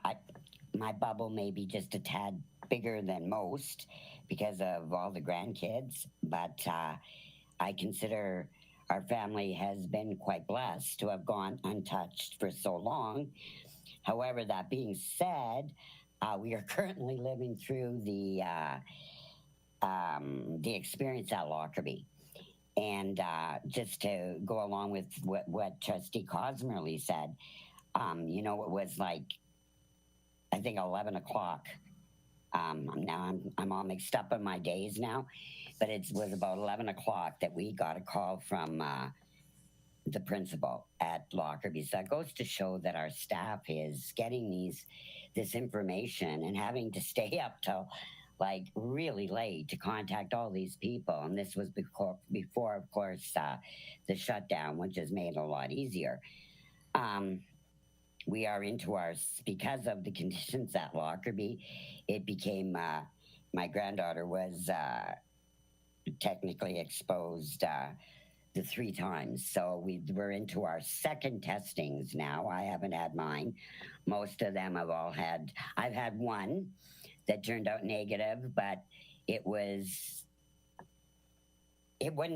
bubble maybe just a tad bigger than most because of all the grandkids, but I consider our family has been quite blessed to have gone untouched for so long. However, that being said, we are currently living through the experience at Lockerbie. And just to go along with what Trustee Cosmerly said, it was like, I think 11 o'clock. Now I'm all mixed up in my days now, but it was about 11 o'clock that we got a call from the principal at Lockerbie. So that goes to show that our staff is getting this information and having to stay up till like really late to contact all these people. And this was before of course, the shutdown, which has made it a lot easier. We are because of the conditions at Lockerbie, it became, my granddaughter was technically exposed the 3 times. So we're into our second testings now. I haven't had mine. Most of them I've had one that turned out negative, but it wouldn't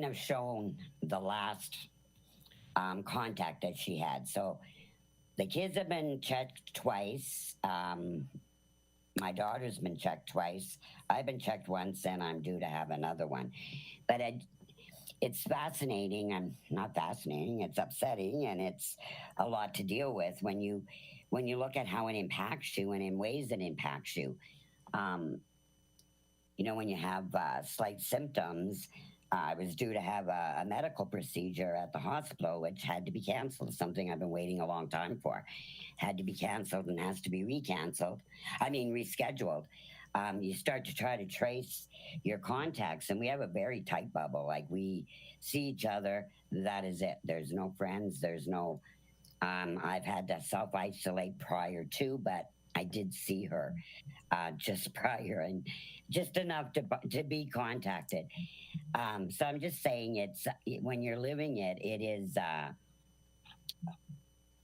have shown the last contact that she had. So the kids have been checked twice. My daughter's been checked twice. I've been checked once, and I'm due to have another one. But it's fascinating, and not fascinating, it's upsetting, and it's a lot to deal with when you look at how it impacts you and in ways it impacts you. When you have slight symptoms, I was due to have a medical procedure at the hospital, which had to be canceled, something I've been waiting a long time for. Had to be canceled and has to be rescheduled. You start to try to trace your contacts, and we have a very tight bubble. Like, we see each other, that is it. There's no friends, there's no, I've had to self-isolate prior to, but I did see her just prior, and just enough to be contacted. So I'm just saying, it's when you're living it, it is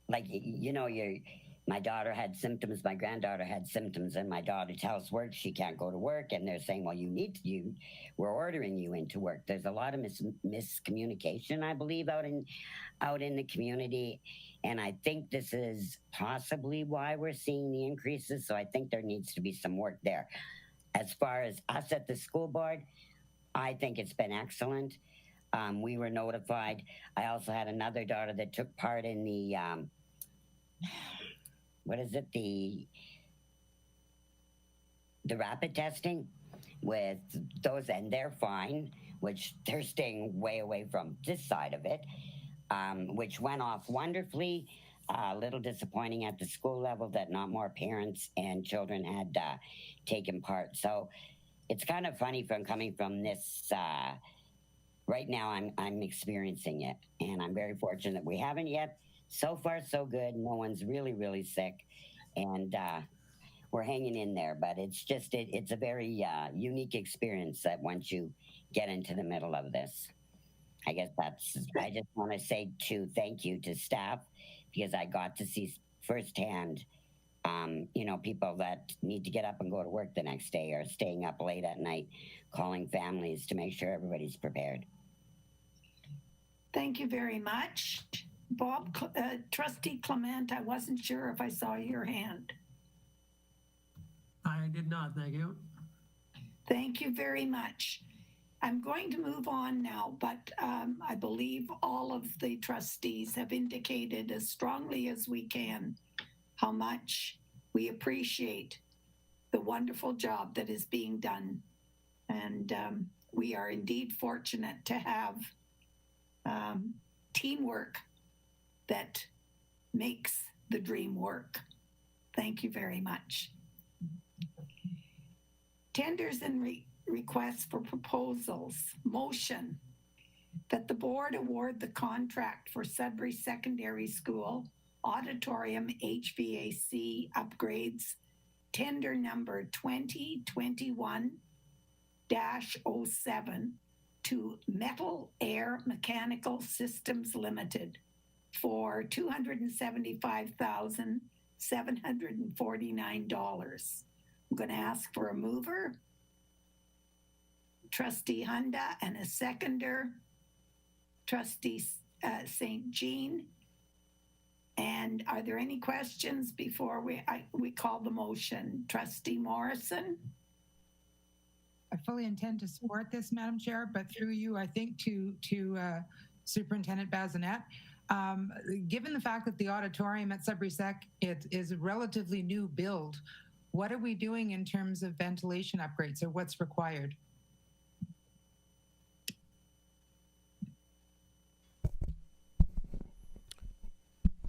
like, my daughter had symptoms, my granddaughter had symptoms, and my daughter's house work, she can't go to work, and they're saying, well, we're ordering you into work. There's a lot of miscommunication, I believe, out in the community, and I think this is possibly why we're seeing the increases. So I think there needs to be some work there. As far as us at the school board, I think it's been excellent. We were notified. I also had another daughter that took part in the the rapid testing with those, and they're fine, which they're staying way away from this side of it, which went off wonderfully. A little disappointing at the school level that not more parents and children had taken part. So it's kind of funny from coming from this. Right now, I'm experiencing it, and I'm very fortunate we haven't yet. So far, so good. No one's really sick, and we're hanging in there. But it's just it's a very unique experience that once you get into the middle of this. I guess I just want to say thank you to staff, because I got to see firsthand, people that need to get up and go to work the next day or staying up late at night, calling families to make sure everybody's prepared. Thank you very much. Bob, Trustee Clement, I wasn't sure if I saw your hand. I did not, thank you. Thank you very much. I'm going to move on now, but I believe all of the trustees have indicated as strongly as we can how much we appreciate the wonderful job that is being done. And we are indeed fortunate to have teamwork that makes the dream work. Thank you very much. Tenders and requests for proposals. Motion that the board award the contract for Sudbury Secondary School auditorium HVAC upgrades, tender number 2021-07 to Metal Air Mechanical Systems Limited for $275,749. I'm going to ask for a mover, Trustee Hunda, and a seconder, Trustee St. Jean. And are there any questions before we call the motion? Trustee Morrison? I fully intend to support this, Madam Chair, but through you, I think to Superintendent Bazinet, given the fact that the auditorium at Sudbury Sec is a relatively new build, what are we doing in terms of ventilation upgrades, or what's required?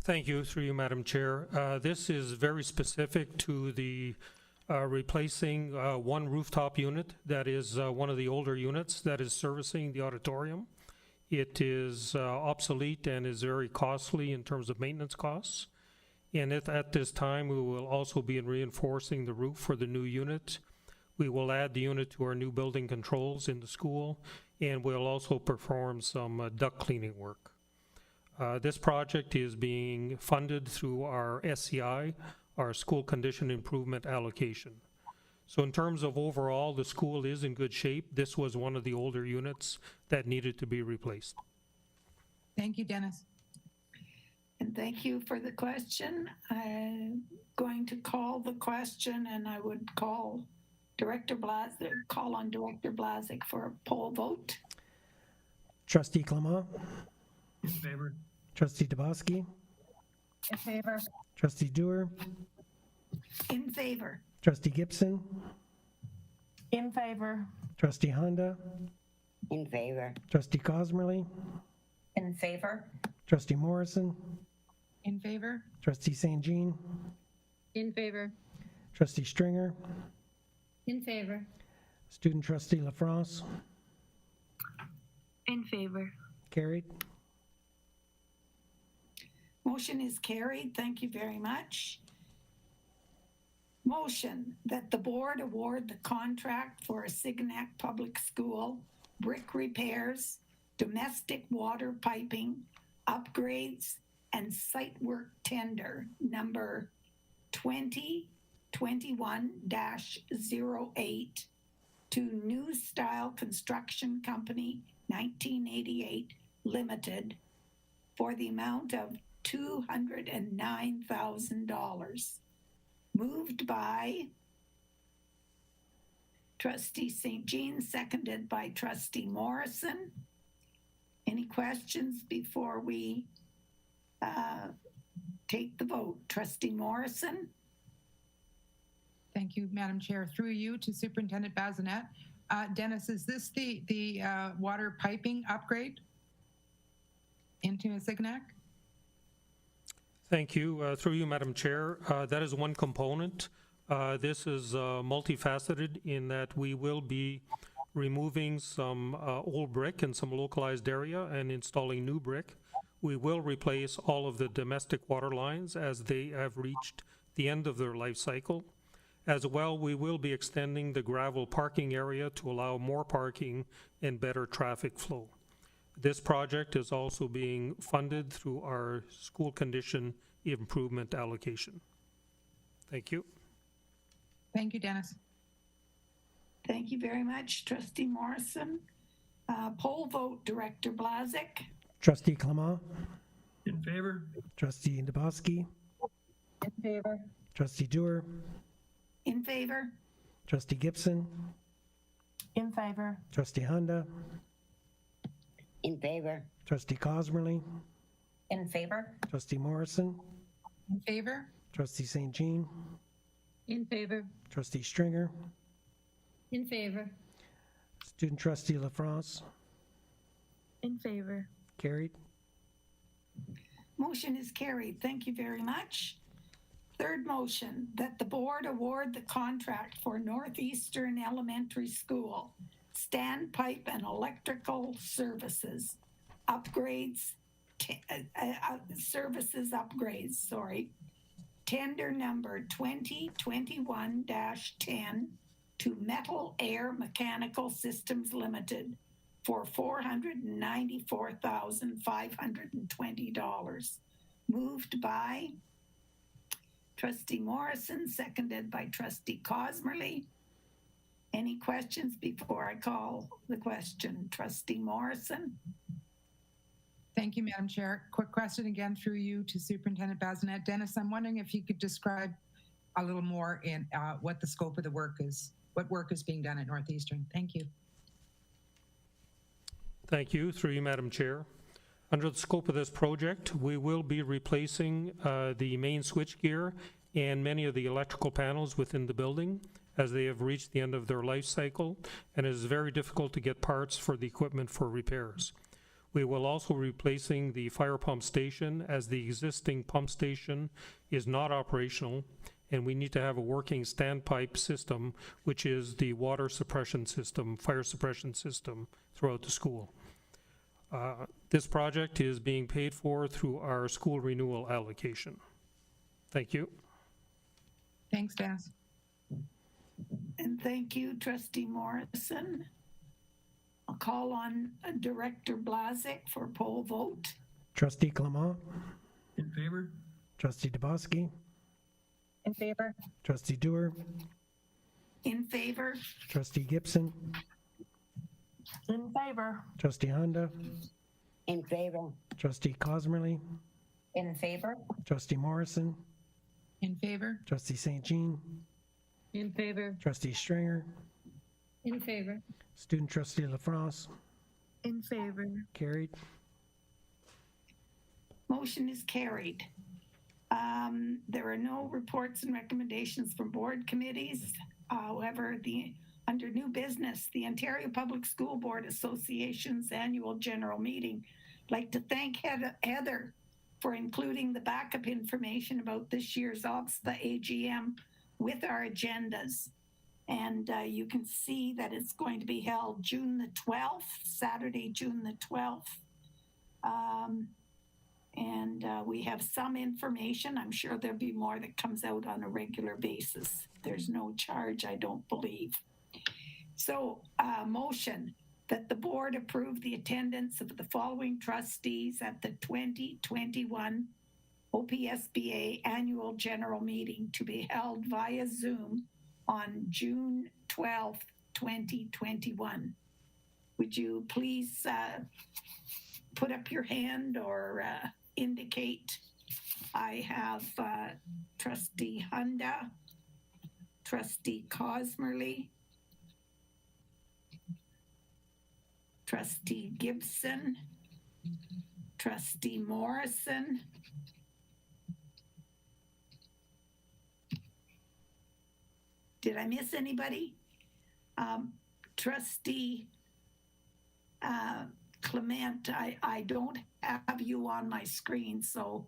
Thank you, through you, Madam Chair. This is very specific to the replacing one rooftop unit that is one of the older units that is servicing the auditorium. It is obsolete and is very costly in terms of maintenance costs. And at this time, we will also be reinforcing the roof for the new unit. We will add the unit to our new building controls in the school, and we'll also perform some duct cleaning work. This project is being funded through our SCI, our School Condition Improvement Allocation. So in terms of overall, the school is in good shape. This was one of the older units that needed to be replaced. Thank you, Dennis. And thank you for the question. I'm going to call the question, and I would call on Director Blazek for a poll vote. Trustee Clement? In favor. Trustee Dabowski? In favor. Trustee Dewar? In favor. Trustee Gibson? In favor. Trustee Honda? In favor. Trustee Cosmerly? In favor. Trustee Morrison? In favor? Trustee St. Jean? In favor. Trustee Stringer? In favor. Student Trustee LaFrance? In favor. Carried. Motion is carried. Thank you very much. Motion that the board award the contract for a Sigonac Public School brick repairs, domestic water piping, upgrades, and site work tender number 2021-08 to New Style Construction Company 1988 Limited for the amount of $209,000. Moved by Trustee St. Jean, seconded by Trustee Morrison. Any questions before we take the vote? Trustee Morrison? Thank you, Madam Chair. Through you to Superintendent Bazinet. Dennis, is this the water piping upgrade into Mississauga? Thank you. Through you, Madam Chair. That is one component. This is multifaceted in that we will be removing some old brick in some localized area and installing new brick. We will replace all of the domestic water lines as they have reached the end of their life cycle. As well, we will be extending the gravel parking area to allow more parking and better traffic flow. This project is also being funded through our school condition improvement allocation. Thank you. Thank you, Dennis. Thank you very much, Trustee Morrison. Poll vote, Director Blazik. Trustee Clement, In favor? Trustee Ndebowski, In favor. Trustee Dewar, In favor? Trustee Gibson, In favor. Trustee Honda, In favor? Trustee Cosmerly, In favor? Trustee Morrison, In favor? Trustee St. Jean, In favor. Trustee Stringer, In favor. Student Trustee LaFrance, In favor. carried. Motion is carried. Thank you very much. Third motion, that the board award the contract for Northeastern Elementary School standpipe and electrical services upgrades, tender number 2021-10 to Metal Air Mechanical Systems Limited for $494,520. Moved by Trustee Morrison, seconded by Trustee Cosmerly. Any questions before I call the question? Trustee Morrison? Thank you, Madam Chair. Quick question again through you to Superintendent Bazinet. Dennis, I'm wondering if you could describe a little more in what the scope of the work is, what work is being done at Northeastern. Thank you. Thank you. Through you, Madam Chair. Under the scope of this project, we will be replacing the main switchgear and many of the electrical panels within the building as they have reached the end of their life cycle, and it is very difficult to get parts for the equipment for repairs. We will also be replacing the fire pump station as the existing pump station is not operational, and we need to have a working standpipe system, which is the water suppression system, fire suppression system throughout the school. This project is being paid for through our school renewal allocation. Thank you. Thanks, Dennis. And thank you, Trustee Morrison. I'll call on Director Blazik for poll vote. Trustee Clement, In favor? Trustee Ndebowski, In favor. Trustee Dewar, In favor? Trustee Gibson, In favor. Trustee Honda, In favor? Trustee Cosmerly, In favor? Trustee Morrison, In favor? Trustee St. Jean, In favor. Trustee Stringer, In favor. Student Trustee LaFrance, In favor. carried. Motion is carried. There are no reports and recommendations from board committees. However, under new business, the Ontario Public School Board Association's annual general meeting. I'd like to thank Heather for including the backup information about this year's OBSPA AGM with our agendas. And you can see that it's going to be held June the 12th, Saturday, June the 12th. We have some information. I'm sure there'll be more that comes out on a regular basis. There's no charge, I don't believe. So, motion that the board approve the attendance of the following trustees at the 2021 OPSBA Annual General Meeting to be held via Zoom on June 12th, 2021. Would you please put up your hand or indicate? I have Trustee Hunda, Trustee Cosmerly, Trustee Gibson, Trustee Morrison, did I miss anybody? Trustee Clement, I don't have you on my screen, so.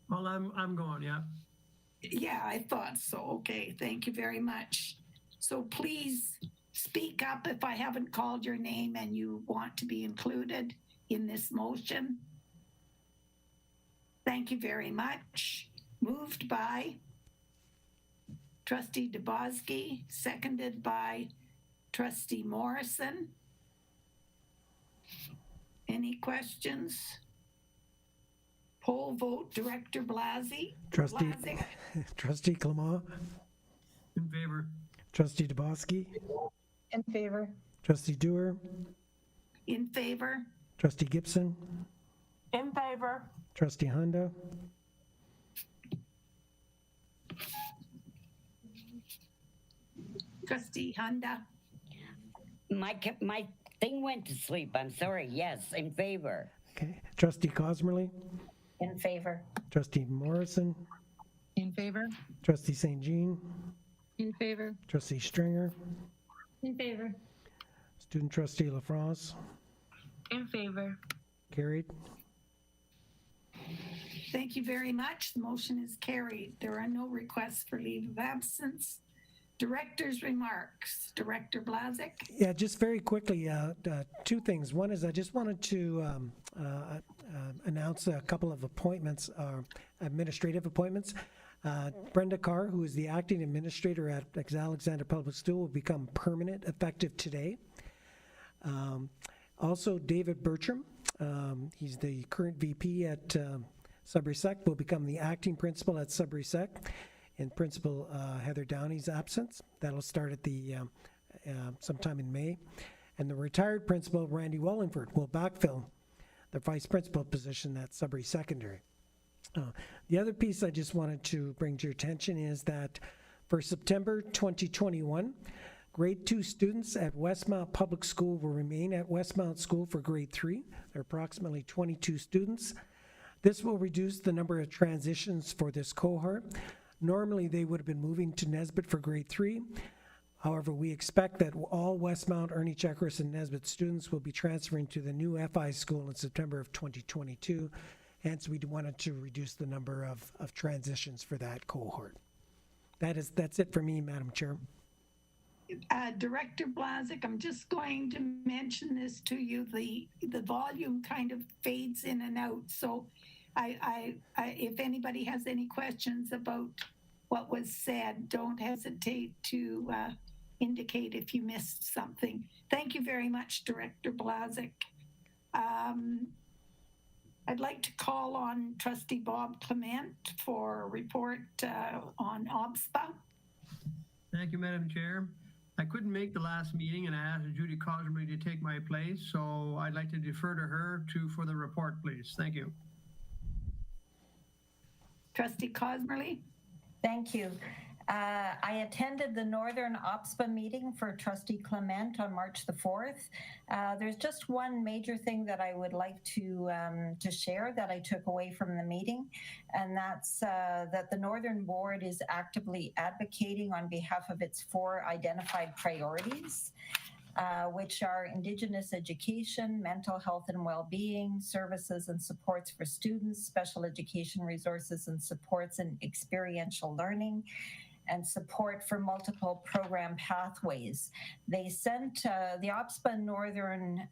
Well, I'm going, yeah. Yeah, I thought so. Okay, thank you very much. So please speak up if I haven't called your name and you want to be included in this motion. Thank you very much. Moved by Trustee Dubosky, seconded by Trustee Morrison. Any questions? Poll vote, Director Blasey. Trustee Clement, In favor. Trustee Dubosky, In favor. Trustee Dewar, In favor? Trustee Gibson, In favor. Trustee Hunda, Trustee Hunda? My thing went to sleep. I'm sorry. Yes, in favor. okay, Trustee Cosmerly, In favor. Trustee Morrison, In favor? Trustee St. Jean, In favor. Trustee Stringer, In favor. Student Trustee LaFrance, In favor. carried. Thank you very much. The motion is carried. There are no requests for leave of absence. Director's remarks. Director Blasek? Yeah, just very quickly, two things. One is I just wanted to announce a couple of appointments, administrative appointments. Brenda Carr, who is the acting administrator at Alexander Public School, will become permanent effective today. Also, David Bertram, he's the current VP at Sudbury Sec, will become the acting principal at Sudbury Sec in Principal Heather Downey's absence. That'll start at the sometime in May. And the retired principal, Randy Wallingford, will backfill the vice principal position at Sudbury Secondary. The other piece I just wanted to bring to your attention is that for September 2021, grade 2 students at Westmount Public School will remain at Westmount School for grade 3. There are approximately 22 students. This will reduce the number of transitions for this cohort. Normally, they would have been moving to Nesbitt for grade 3. However, we expect that all Westmount, Ernie Checkers, and Nesbitt students will be transferring to the new FI school in September of 2022. Hence, we wanted to reduce the number of transitions for that cohort. That's it for me, Madam Chair. Director Blasek, I'm just going to mention this to you. The volume kind of fades in and out. So I if anybody has any questions about what was said, don't hesitate to indicate if you missed something. Thank you very much, Director Blasek. I'd like to call on Trustee Bob Clement for a report on OBSPA. Thank you, Madam Chair. I couldn't make the last meeting and I asked Judy Cosmery to take my place, so I'd like to defer to her for the report, please. Thank you. Trustee Cosmerly? Thank you. I attended the Northern OPSPA meeting for Trustee Clement on March the 4th. There's just one major thing that I would like to share that I took away from the meeting, and that's that the Northern Board is actively advocating on behalf of its 4 identified priorities, which are Indigenous education, mental health and well-being, services and supports for students, special education resources and supports and experiential learning, and support for multiple program pathways. They sent, the OPSPA Northern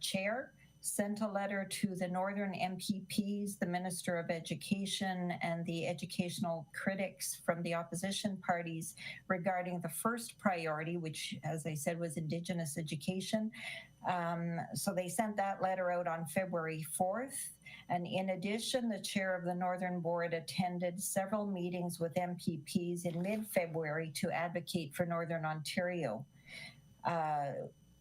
chair sent a letter to the Northern MPPs, the Minister of Education, and the educational critics from the opposition parties regarding the first priority, which, as I said, was Indigenous education. So they sent that letter out on February 4th. And in addition, the chair of the Northern Board attended several meetings with MPPs in mid-February to advocate for Northern Ontario.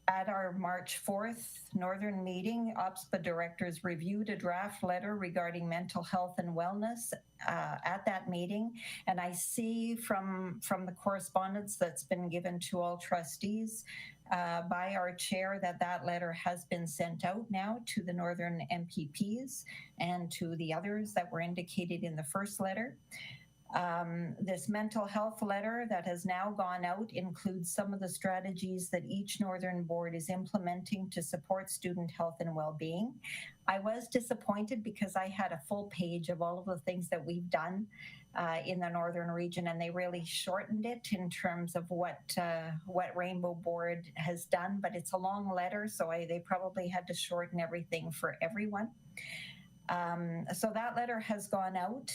At our March 4th Northern meeting, OPSPA directors reviewed a draft letter regarding mental health and wellness at that meeting. And I see from the correspondence that's been given to all trustees by our chair that letter has been sent out now to the Northern MPPs and to the others that were indicated in the first letter. This mental health letter that has now gone out includes some of the strategies that each Northern Board is implementing to support student health and well-being. I was disappointed because I had a full page of all of the things that we've done in the Northern region, and they really shortened it in terms of what Rainbow Board has done, but it's a long letter, so they probably had to shorten everything for everyone. So that letter has gone out.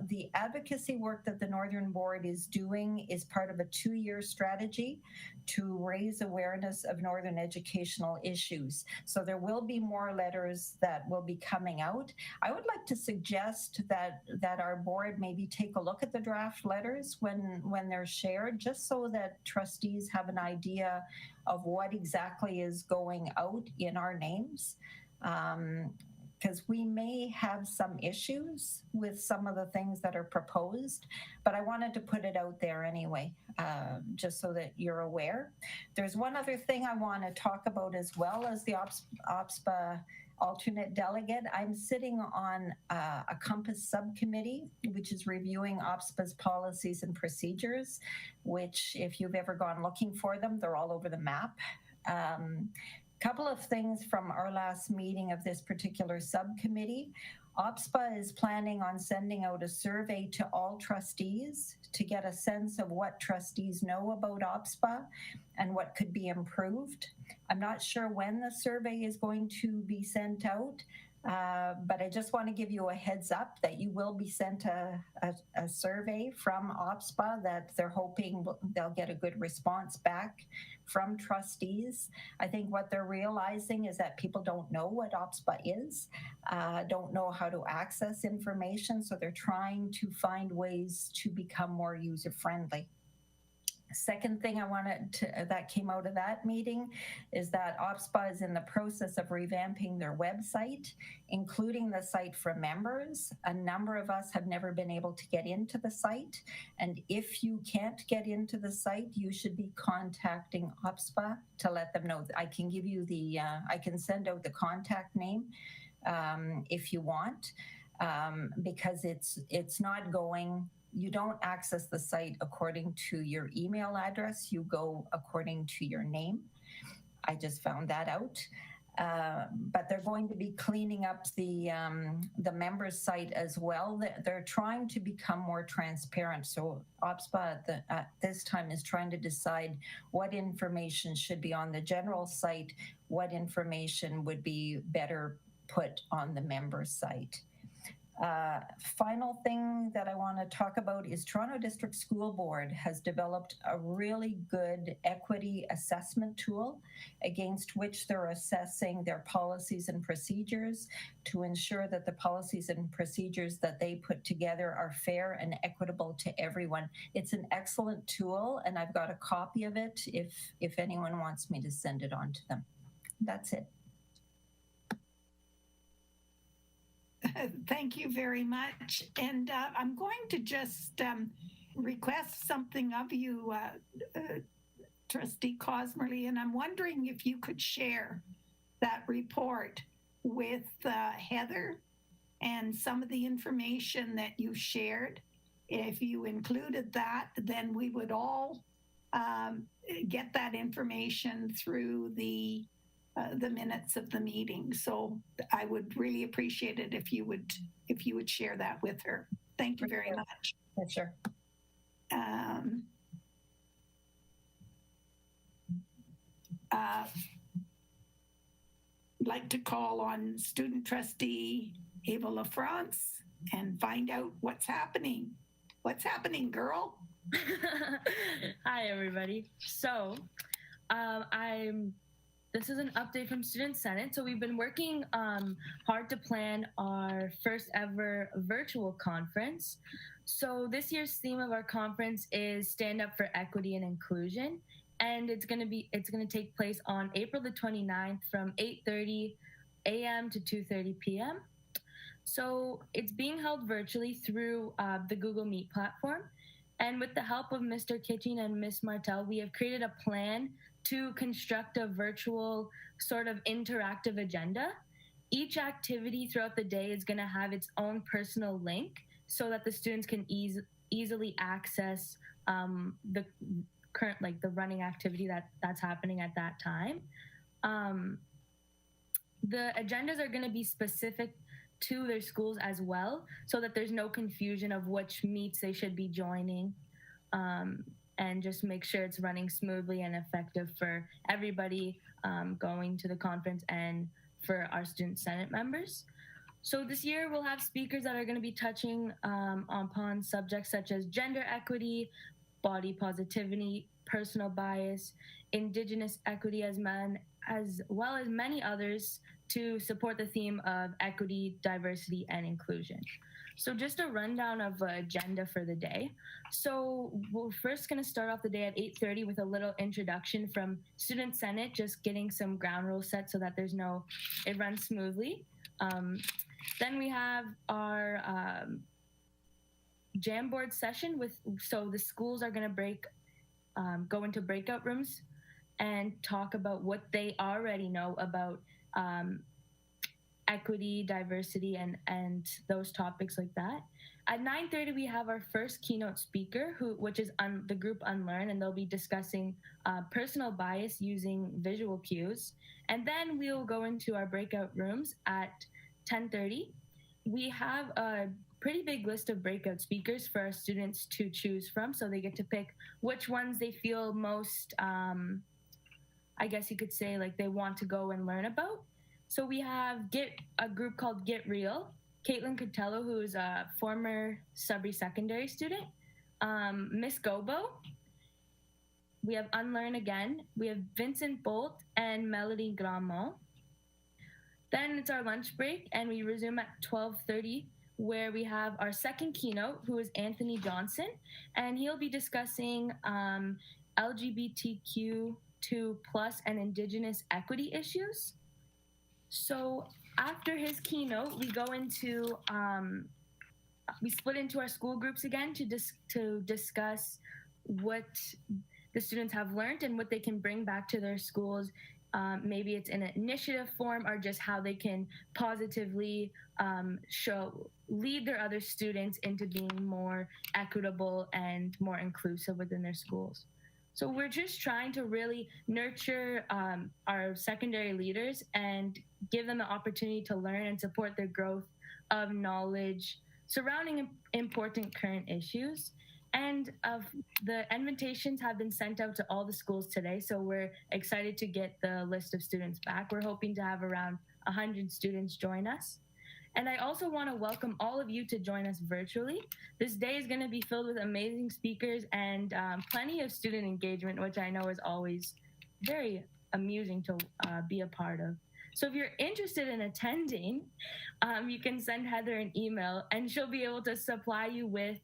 The advocacy work that the Northern Board is doing is part of a 2-year strategy to raise awareness of Northern educational issues. So there will be more letters that will be coming out. I would like to suggest that our board maybe take a look at the draft letters when they're shared, just so that trustees have an idea of what exactly is going out in our names. Because we may have some issues with some of the things that are proposed, but I wanted to put it out there anyway, just so that you're aware. There's one other thing I want to talk about as well as the OPSPA alternate delegate. I'm sitting on a COMPASS subcommittee, which is reviewing OPSPA's policies and procedures, which if you've ever gone looking for them, they're all over the map. Couple of things from our last meeting of this particular subcommittee. OPSPA is planning on sending out a survey to all trustees to get a sense of what trustees know about OPSPA and what could be improved. I'm not sure when the survey is going to be sent out, but I just want to give you a heads up that you will be sent a survey from OPSPA that they're hoping they'll get a good response back from trustees. I think what they're realizing is that people don't know what OPSPA is, don't know how to access information, so they're trying to find ways to become more user-friendly. Second thing I wanted to, that came out of that meeting is that OPSPA is in the process of revamping their website, including the site for members. A number of us have never been able to get into the site. And if you can't get into the site, you should be contacting OPSPA to let them know. I can give you the, I can send out the contact name if you want, because it's not going. You don't access the site according to your email address. You go according to your name. I just found that out. But they're going to be cleaning up the members site as well. They're trying to become more transparent. So OPSPA at this time is trying to decide what information should be on the general site, what information would be better put on the members site. Final thing that I want to talk about is Toronto District School Board has developed a really good equity assessment tool against which they're assessing their policies and procedures to ensure that the policies and procedures that they put together are fair and equitable to everyone. It's an excellent tool, and I've got a copy of it if anyone wants me to send it on to them. That's it. Thank you very much. And I'm going to just request something of you, Trustee Cosmerly, and I'm wondering if you could share that report with Heather and some of the information that you shared. If you included that, then we would all get that information through the minutes of the meeting. So I would really appreciate it if you would share that with her. Thank you very much. For sure. I'd like to call on student trustee Ava LaFrance and find out what's happening. What's happening, girl? Hi, everybody. So, this is an update from Student Senate. So we've been working hard to plan our first ever virtual conference. So this year's theme of our conference is Stand Up for Equity and Inclusion. And it's going to take place on April the 29th from 8:30 a.m. to 2:30 p.m. So it's being held virtually through the Google Meet platform. And with the help of Mr. Kitching and Ms. Martel, we have created a plan to construct a virtual sort of interactive agenda. Each activity throughout the day is going to have its own personal link so that the students can easily access the current, like the running activity that's happening at that time. The agendas are going to be specific to their schools as well, so that there's no confusion of which meets they should be joining, and just make sure it's running smoothly and effective for everybody going to the conference and for our Student Senate members. So this year we'll have speakers that are going to be touching upon subjects such as gender equity, body positivity, personal bias, Indigenous equity, as well as many others, to support the theme of equity, diversity, and inclusion. So just a rundown of the agenda for the day. So we're first going to start off the day at 8:30 with a little introduction from Student Senate, just getting some ground rules set so that it runs smoothly. Then we have our Jamboard session so the schools are going to go into breakout rooms and talk about what they already know about equity, diversity, and those topics like that. At 9:30, we have our first keynote speaker, which is the group Unlearn, and they'll be discussing personal bias using visual cues. And then we'll go into our breakout rooms at 10:30. We have a pretty big list of breakout speakers for our students to choose from, so they get to pick which ones they feel most, I guess you could say, like they want to go and learn about. So we have a group called Get Real, Caitlin Cotello, who is a former Sudbury Secondary student, Miss Gobo. We have Unlearn again. We have Vincent Bolt and Melody Grandmont. Then it's our lunch break, and we resume at 12:30, where we have our second keynote, who is Anthony Johnson, and he'll be discussing LGBTQ2+ and Indigenous equity issues. So after his keynote, we go into, we split into our school groups again to discuss what the students have learned and what they can bring back to their schools. Maybe it's in an initiative form or just how they can positively lead their other students into being more equitable and more inclusive within their schools. So we're just trying to really nurture our secondary leaders and give them the opportunity to learn and support their growth of knowledge surrounding important current issues. And the invitations have been sent out to all the schools today, so we're excited to get the list of students back. We're hoping to have around 100 students join us. And I also want to welcome all of you to join us virtually. This day is going to be filled with amazing speakers and plenty of student engagement, which I know is always very amusing to be a part of. So if you're interested in attending, you can send Heather an email and she'll be able to supply you with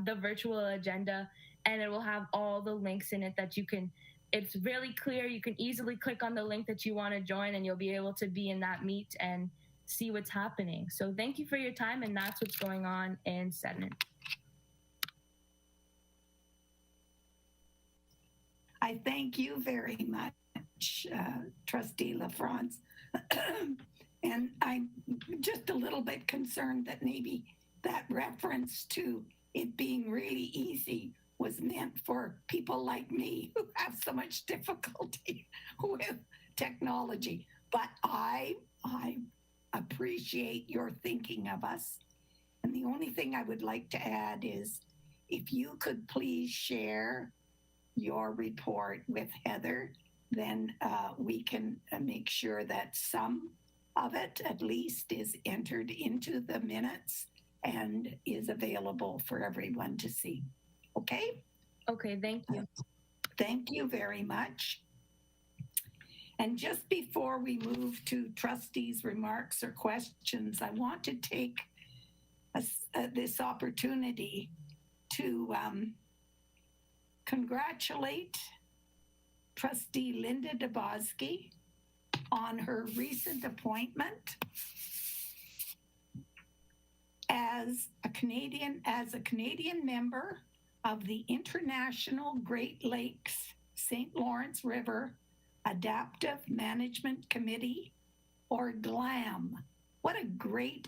the virtual agenda, and it will have all the links in it that you can, it's really clear. You can easily click on the link that you want to join and you'll be able to be in that meet and see what's happening. So thank you for your time, and that's what's going on in Senate. I thank you very much, Trustee LaFrance. And I'm just a little bit concerned that maybe that reference to it being really easy was meant for people like me who have so much difficulty with technology. But I appreciate your thinking of us. And the only thing I would like to add is if you could please share your report with Heather, then we can make sure that some of it at least is entered into the minutes and is available for everyone to see. Okay? Okay, thank you. Thank you very much. And just before we move to trustees' remarks or questions, I want to take this opportunity to congratulate Trustee Linda Dubosky on her recent appointment as a Canadian member of the International Great Lakes St. Lawrence River Adaptive Management Committee, or GLAM. What a great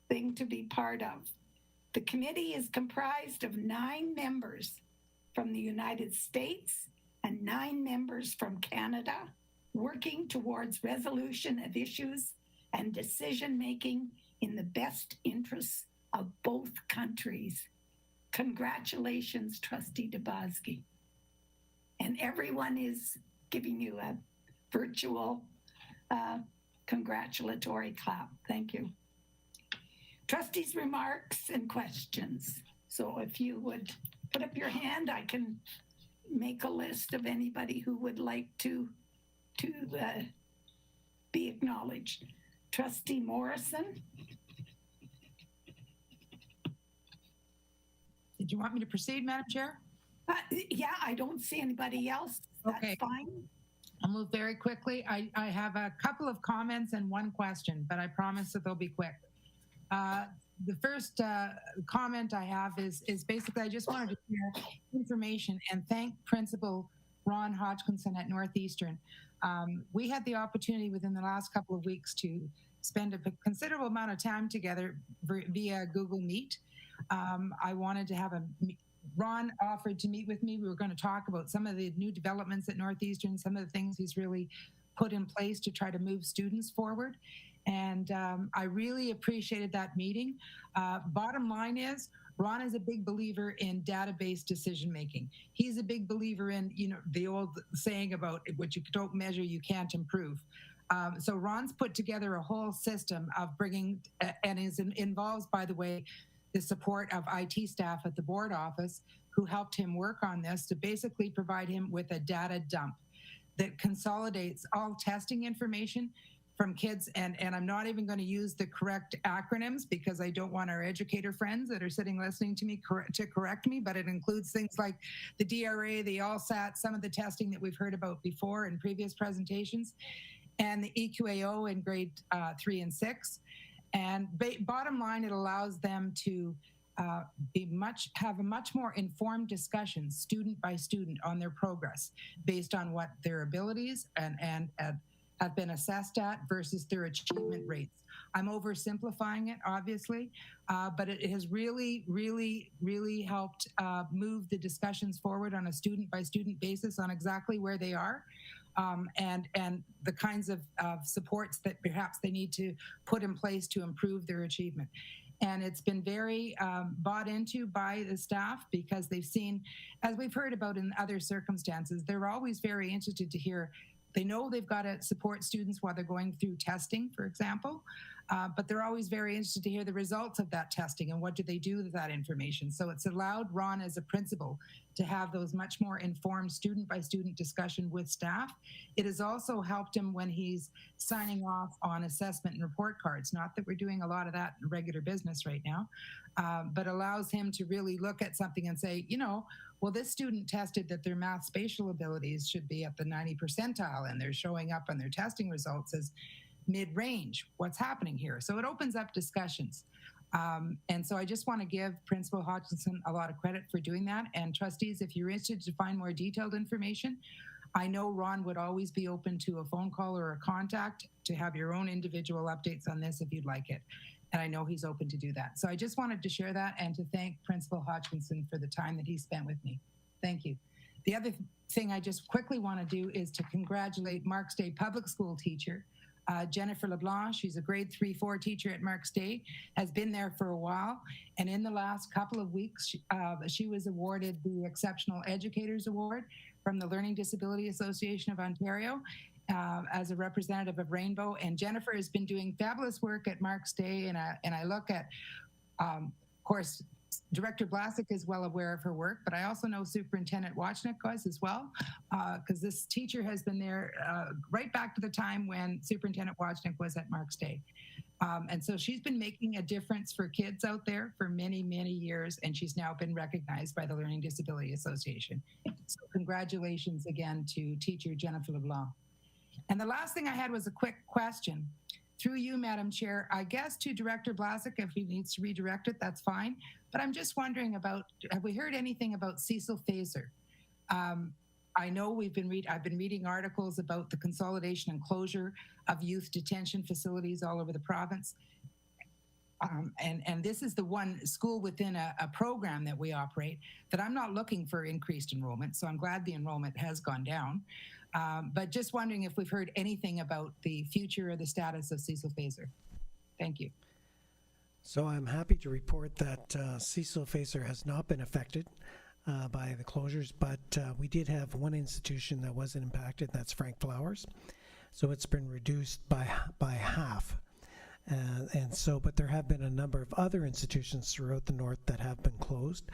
thing to be part of. The committee is comprised of 9 members from the United States and 9 members from Canada, working towards resolution of issues and decision-making in the best interests of both countries. Congratulations, Trustee Dubosky. And everyone is giving you a virtual congratulatory clap. Thank you. Trustees' remarks and questions. So if you would put up your hand, I can make a list of anybody who would like to be acknowledged. Trustee Morrison. Did you want me to proceed, Madam Chair? Yeah, I don't see anybody else. That's Okay. fine. I'll move very quickly. I have a couple of comments and one question, but I promise that they'll be quick. The first comment I have is basically I just wanted to share information and thank Principal Ron Hodgkinson at Northeastern. We had the opportunity within the last couple of weeks to spend a considerable amount of time together via Google Meet. I wanted to have Ron offered to meet with me. We were going to talk about some of the new developments at Northeastern, some of the things he's really put in place to try to move students forward. And I really appreciated that meeting. Bottom line is, Ron is a big believer in database decision making. He's a big believer in, the old saying about what you don't measure, you can't improve. So Ron's put together a whole system of bringing, and involves, by the way, the support of IT staff at the board office who helped him work on this to basically provide him with a data dump that consolidates all testing information from kids. And I'm not even going to use the correct acronyms because I don't want our educator friends that are sitting listening to me to correct me, but it includes things like the DRA, the ALSAT, some of the testing that we've heard about before in previous presentations, and the EQAO in grade 3 and 6. And bottom line, it allows them to have a much more informed discussion, student by student, on their progress based on what their abilities and have been assessed at versus their achievement rates. I'm oversimplifying it, obviously, but it has really, really, really helped move the discussions forward on a student by student basis on exactly where they are. And the kinds of supports that perhaps they need to put in place to improve their achievement. And it's been very bought into by the staff because they've seen, as we've heard about in other circumstances, they're always very interested to hear. They know they've got to support students while they're going through testing, for example, but they're always very interested to hear the results of that testing and what do they do with that information. So it's allowed Ron as a principal to have those much more informed student by student discussion with staff. It has also helped him when he's signing off on assessment and report cards. Not that we're doing a lot of that in regular business right now, but allows him to really look at something and say, well, this student tested that their math spatial abilities should be at the 90 percentile and they're showing up on their testing results as mid-range. What's happening here? So it opens up discussions. And so I just want to give Principal Hodgkinson a lot of credit for doing that. And trustees, if you're interested to find more detailed information, I know Ron would always be open to a phone call or a contact to have your own individual updates on this if you'd like it. And I know he's open to do that. So I just wanted to share that and to thank Principal Hodgkinson for the time that he spent with me. Thank you. The other thing I just quickly want to do is to congratulate Marks Day public school teacher, Jennifer LeBlanc. She's a grade 3-4 teacher at Marks Day, has been there for a while. And in the last couple of weeks, she was awarded the Exceptional Educators Award from the Learning Disability Association of Ontario. As a representative of Rainbow, and Jennifer has been doing fabulous work at Marks Day, and I look at, of course, Director Blasek is well aware of her work, but I also know Superintendent Wachnick was as well, because this teacher has been there right back to the time when Superintendent Wachnick was at Marks Day. And so she's been making a difference for kids out there for many, many years, and she's now been recognized by the Learning Disability Association. So congratulations again to teacher Jennifer LeBlanc. And the last thing I had was a quick question. Through you, Madam Chair, I guess to Director Blasek, if he needs to redirect it, that's fine. But I'm just wondering about, have we heard anything about Cecil Fazer? I know I've been reading articles about the consolidation and closure of youth detention facilities all over the province. And this is the one school within a program that we operate that I'm not looking for increased enrollment. So I'm glad the enrollment has gone down. But just wondering if we've heard anything about the future or the status of Cecil Fazer. Thank you. So I'm happy to report that Cecil Fazer has not been affected by the closures, but we did have one institution that wasn't impacted, and that's Frank Flowers. So it's been reduced by half. But there have been a number of other institutions throughout the north that have been closed.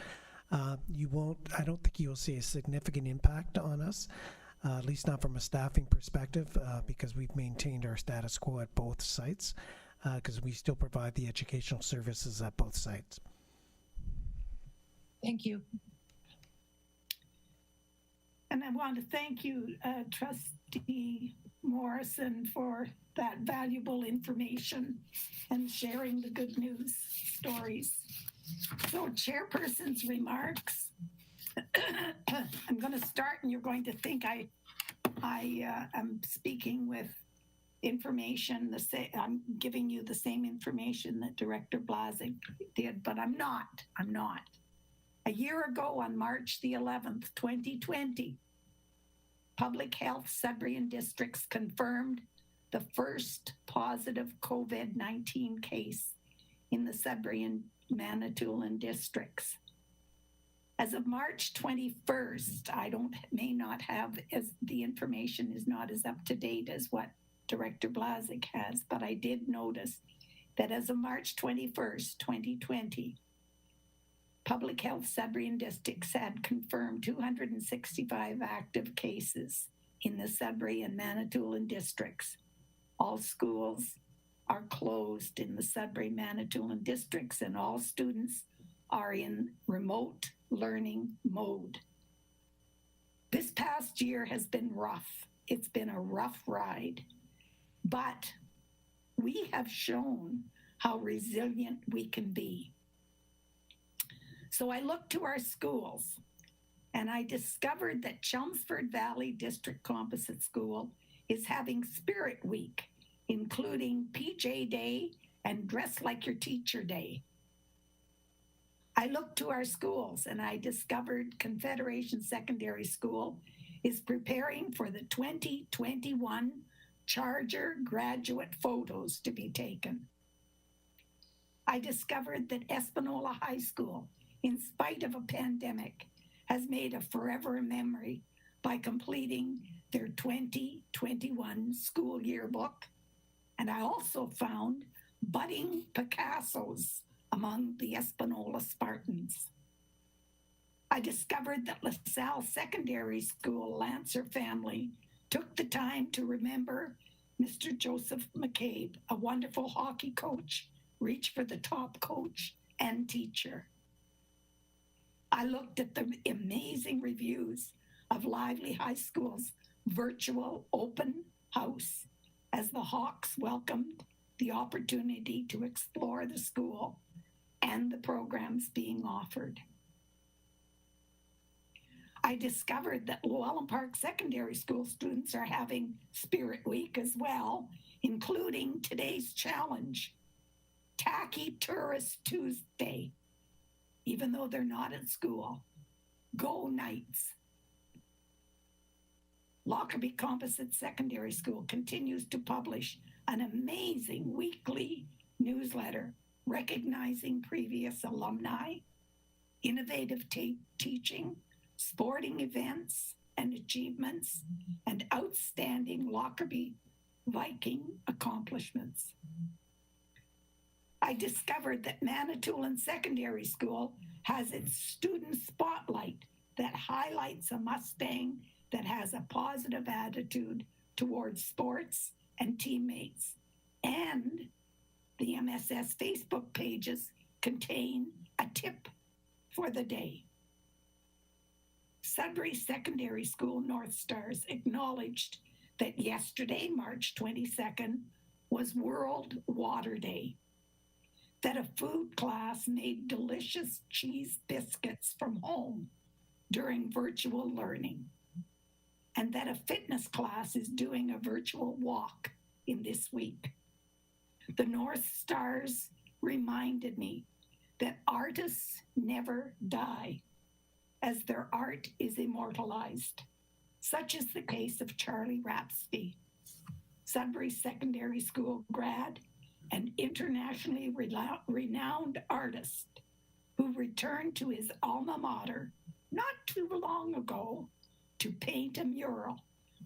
I don't think you'll see a significant impact on us, at least not from a staffing perspective, because we've maintained our status quo at both sites, because we still provide the educational services at both sites. Thank you. And I want to thank you, Trustee Morrison, for that valuable information and sharing the good news stories. So, Chairperson's remarks. I'm going to start, and you're going to think I am speaking with information. I'm giving you the same information that Director Blasek did, but I'm not. I'm not. A year ago, on March the 11th, 2020, Public Health Sudbury Districts confirmed the first positive COVID-19 case in the Sudbury and Manitoulin districts. As of March 21st, may not have, as the information is not as up to date as what Director Blasek has, but I did notice that as of March 21st, 2020, Public Health Sudbury Districts had confirmed 265 active cases in the Sudbury and Manitoulin districts. All schools are closed in the Sudbury Manitoulin districts, and all students are in remote learning mode. This past year has been rough. It's been a rough ride, but we have shown how resilient we can be. So I looked to our schools, and I discovered that Chelmsford Valley District Composite School is having Spirit Week, including PJ Day and Dress Like Your Teacher Day. I looked to our schools, and I discovered Confederation Secondary School is preparing for the 2021 Charger graduate photos to be taken. I discovered that Espanola High School, in spite of a pandemic, has made a forever memory by completing their 2021 school yearbook. And I also found budding Picassos among the Espanola Spartans. I discovered that LaSalle Secondary School Lancer family took the time to remember Mr. Joseph McCabe, a wonderful hockey coach, reach for the top coach and teacher. I looked at the amazing reviews of Lively High School's virtual open house as the Hawks welcomed the opportunity to explore the school and the programs being offered. I discovered that Llewellyn Park Secondary School students are having Spirit Week as well, including today's challenge, Tacky Tourist Tuesday. Even though they're not at school, go Knights. Lockerbie Composite Secondary School continues to publish an amazing weekly newsletter recognizing previous alumni, innovative teaching, sporting events and achievements, and outstanding Lockerbie Viking accomplishments. I discovered that Manitoulin Secondary School has its student spotlight that highlights a Mustang that has a positive attitude towards sports and teammates. And the MSS Facebook pages contain a tip for the day. Sudbury Secondary School North Stars acknowledged that yesterday, March 22nd, was World Water Day, that a food class made delicious cheese biscuits from home during virtual learning, and that a fitness class is doing a virtual walk in this week. The North Stars reminded me that artists never die, as their art is immortalized, such is the case of Charlie Rapsby, Sudbury Secondary School grad and internationally renowned artist who returned to his alma mater not too long ago to paint a mural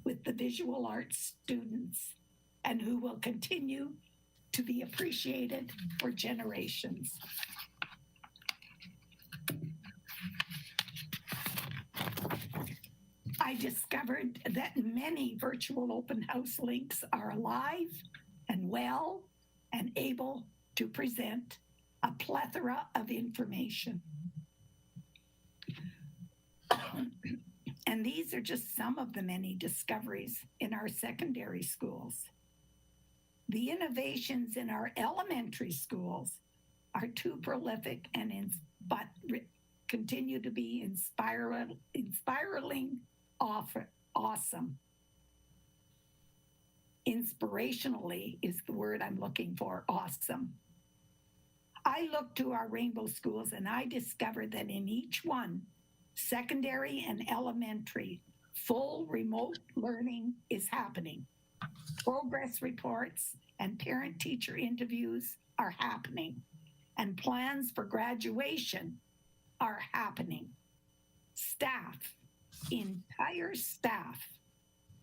with the visual arts students, and who will continue to be appreciated for generations. I discovered that many virtual open house links are alive and well and able to present a plethora of information. And these are just some of the many discoveries in our secondary schools. The innovations in our elementary schools are too prolific and continue to be inspiralling awesome. Inspirationally is the word I'm looking for, awesome. I looked to our rainbow schools and I discovered that in each one, secondary and elementary, full remote learning is happening. Progress reports and parent-teacher interviews are happening, and plans for graduation are happening. Staff, entire staff,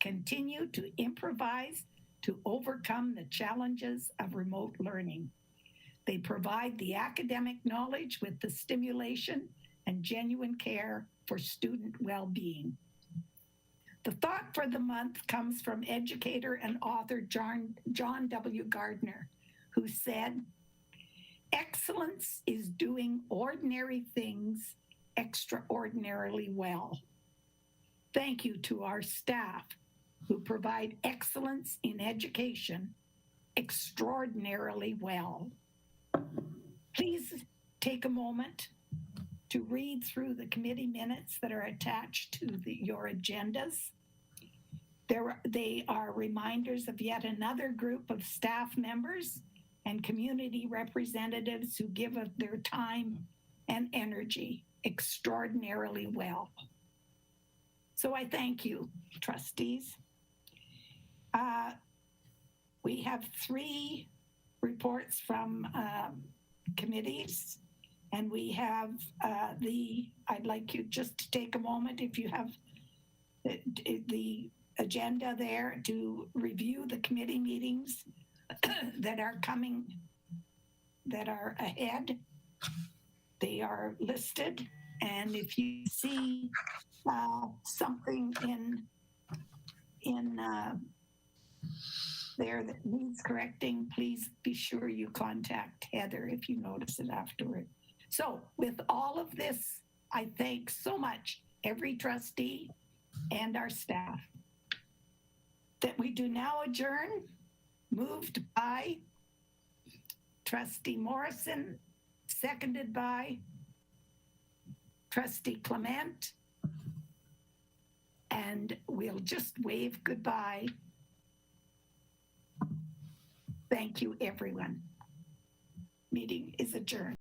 continue to improvise to overcome the challenges of remote learning. They provide the academic knowledge with the stimulation and genuine care for student well-being. The thought for the month comes from educator and author John W. Gardner, who said, "Excellence is doing ordinary things extraordinarily well." Thank you to our staff who provide excellence in education extraordinarily well. Please take a moment to read through the committee minutes that are attached to your agendas. They are reminders of yet another group of staff members and community representatives who give of their time and energy extraordinarily well. So I thank you, trustees. We have 3 reports from committees, and we have I'd like you just to take a moment, if you have the agenda there, to review the committee meetings that are coming, that are ahead. They are listed, and if you see something in there that needs correcting, please be sure you contact Heather if you notice it afterward. So with all of this, I thank so much every trustee and our staff. That we do now adjourn, moved by Trustee Morrison, seconded by Trustee Clement, and we'll just wave goodbye. Thank you, everyone. Meeting is adjourned.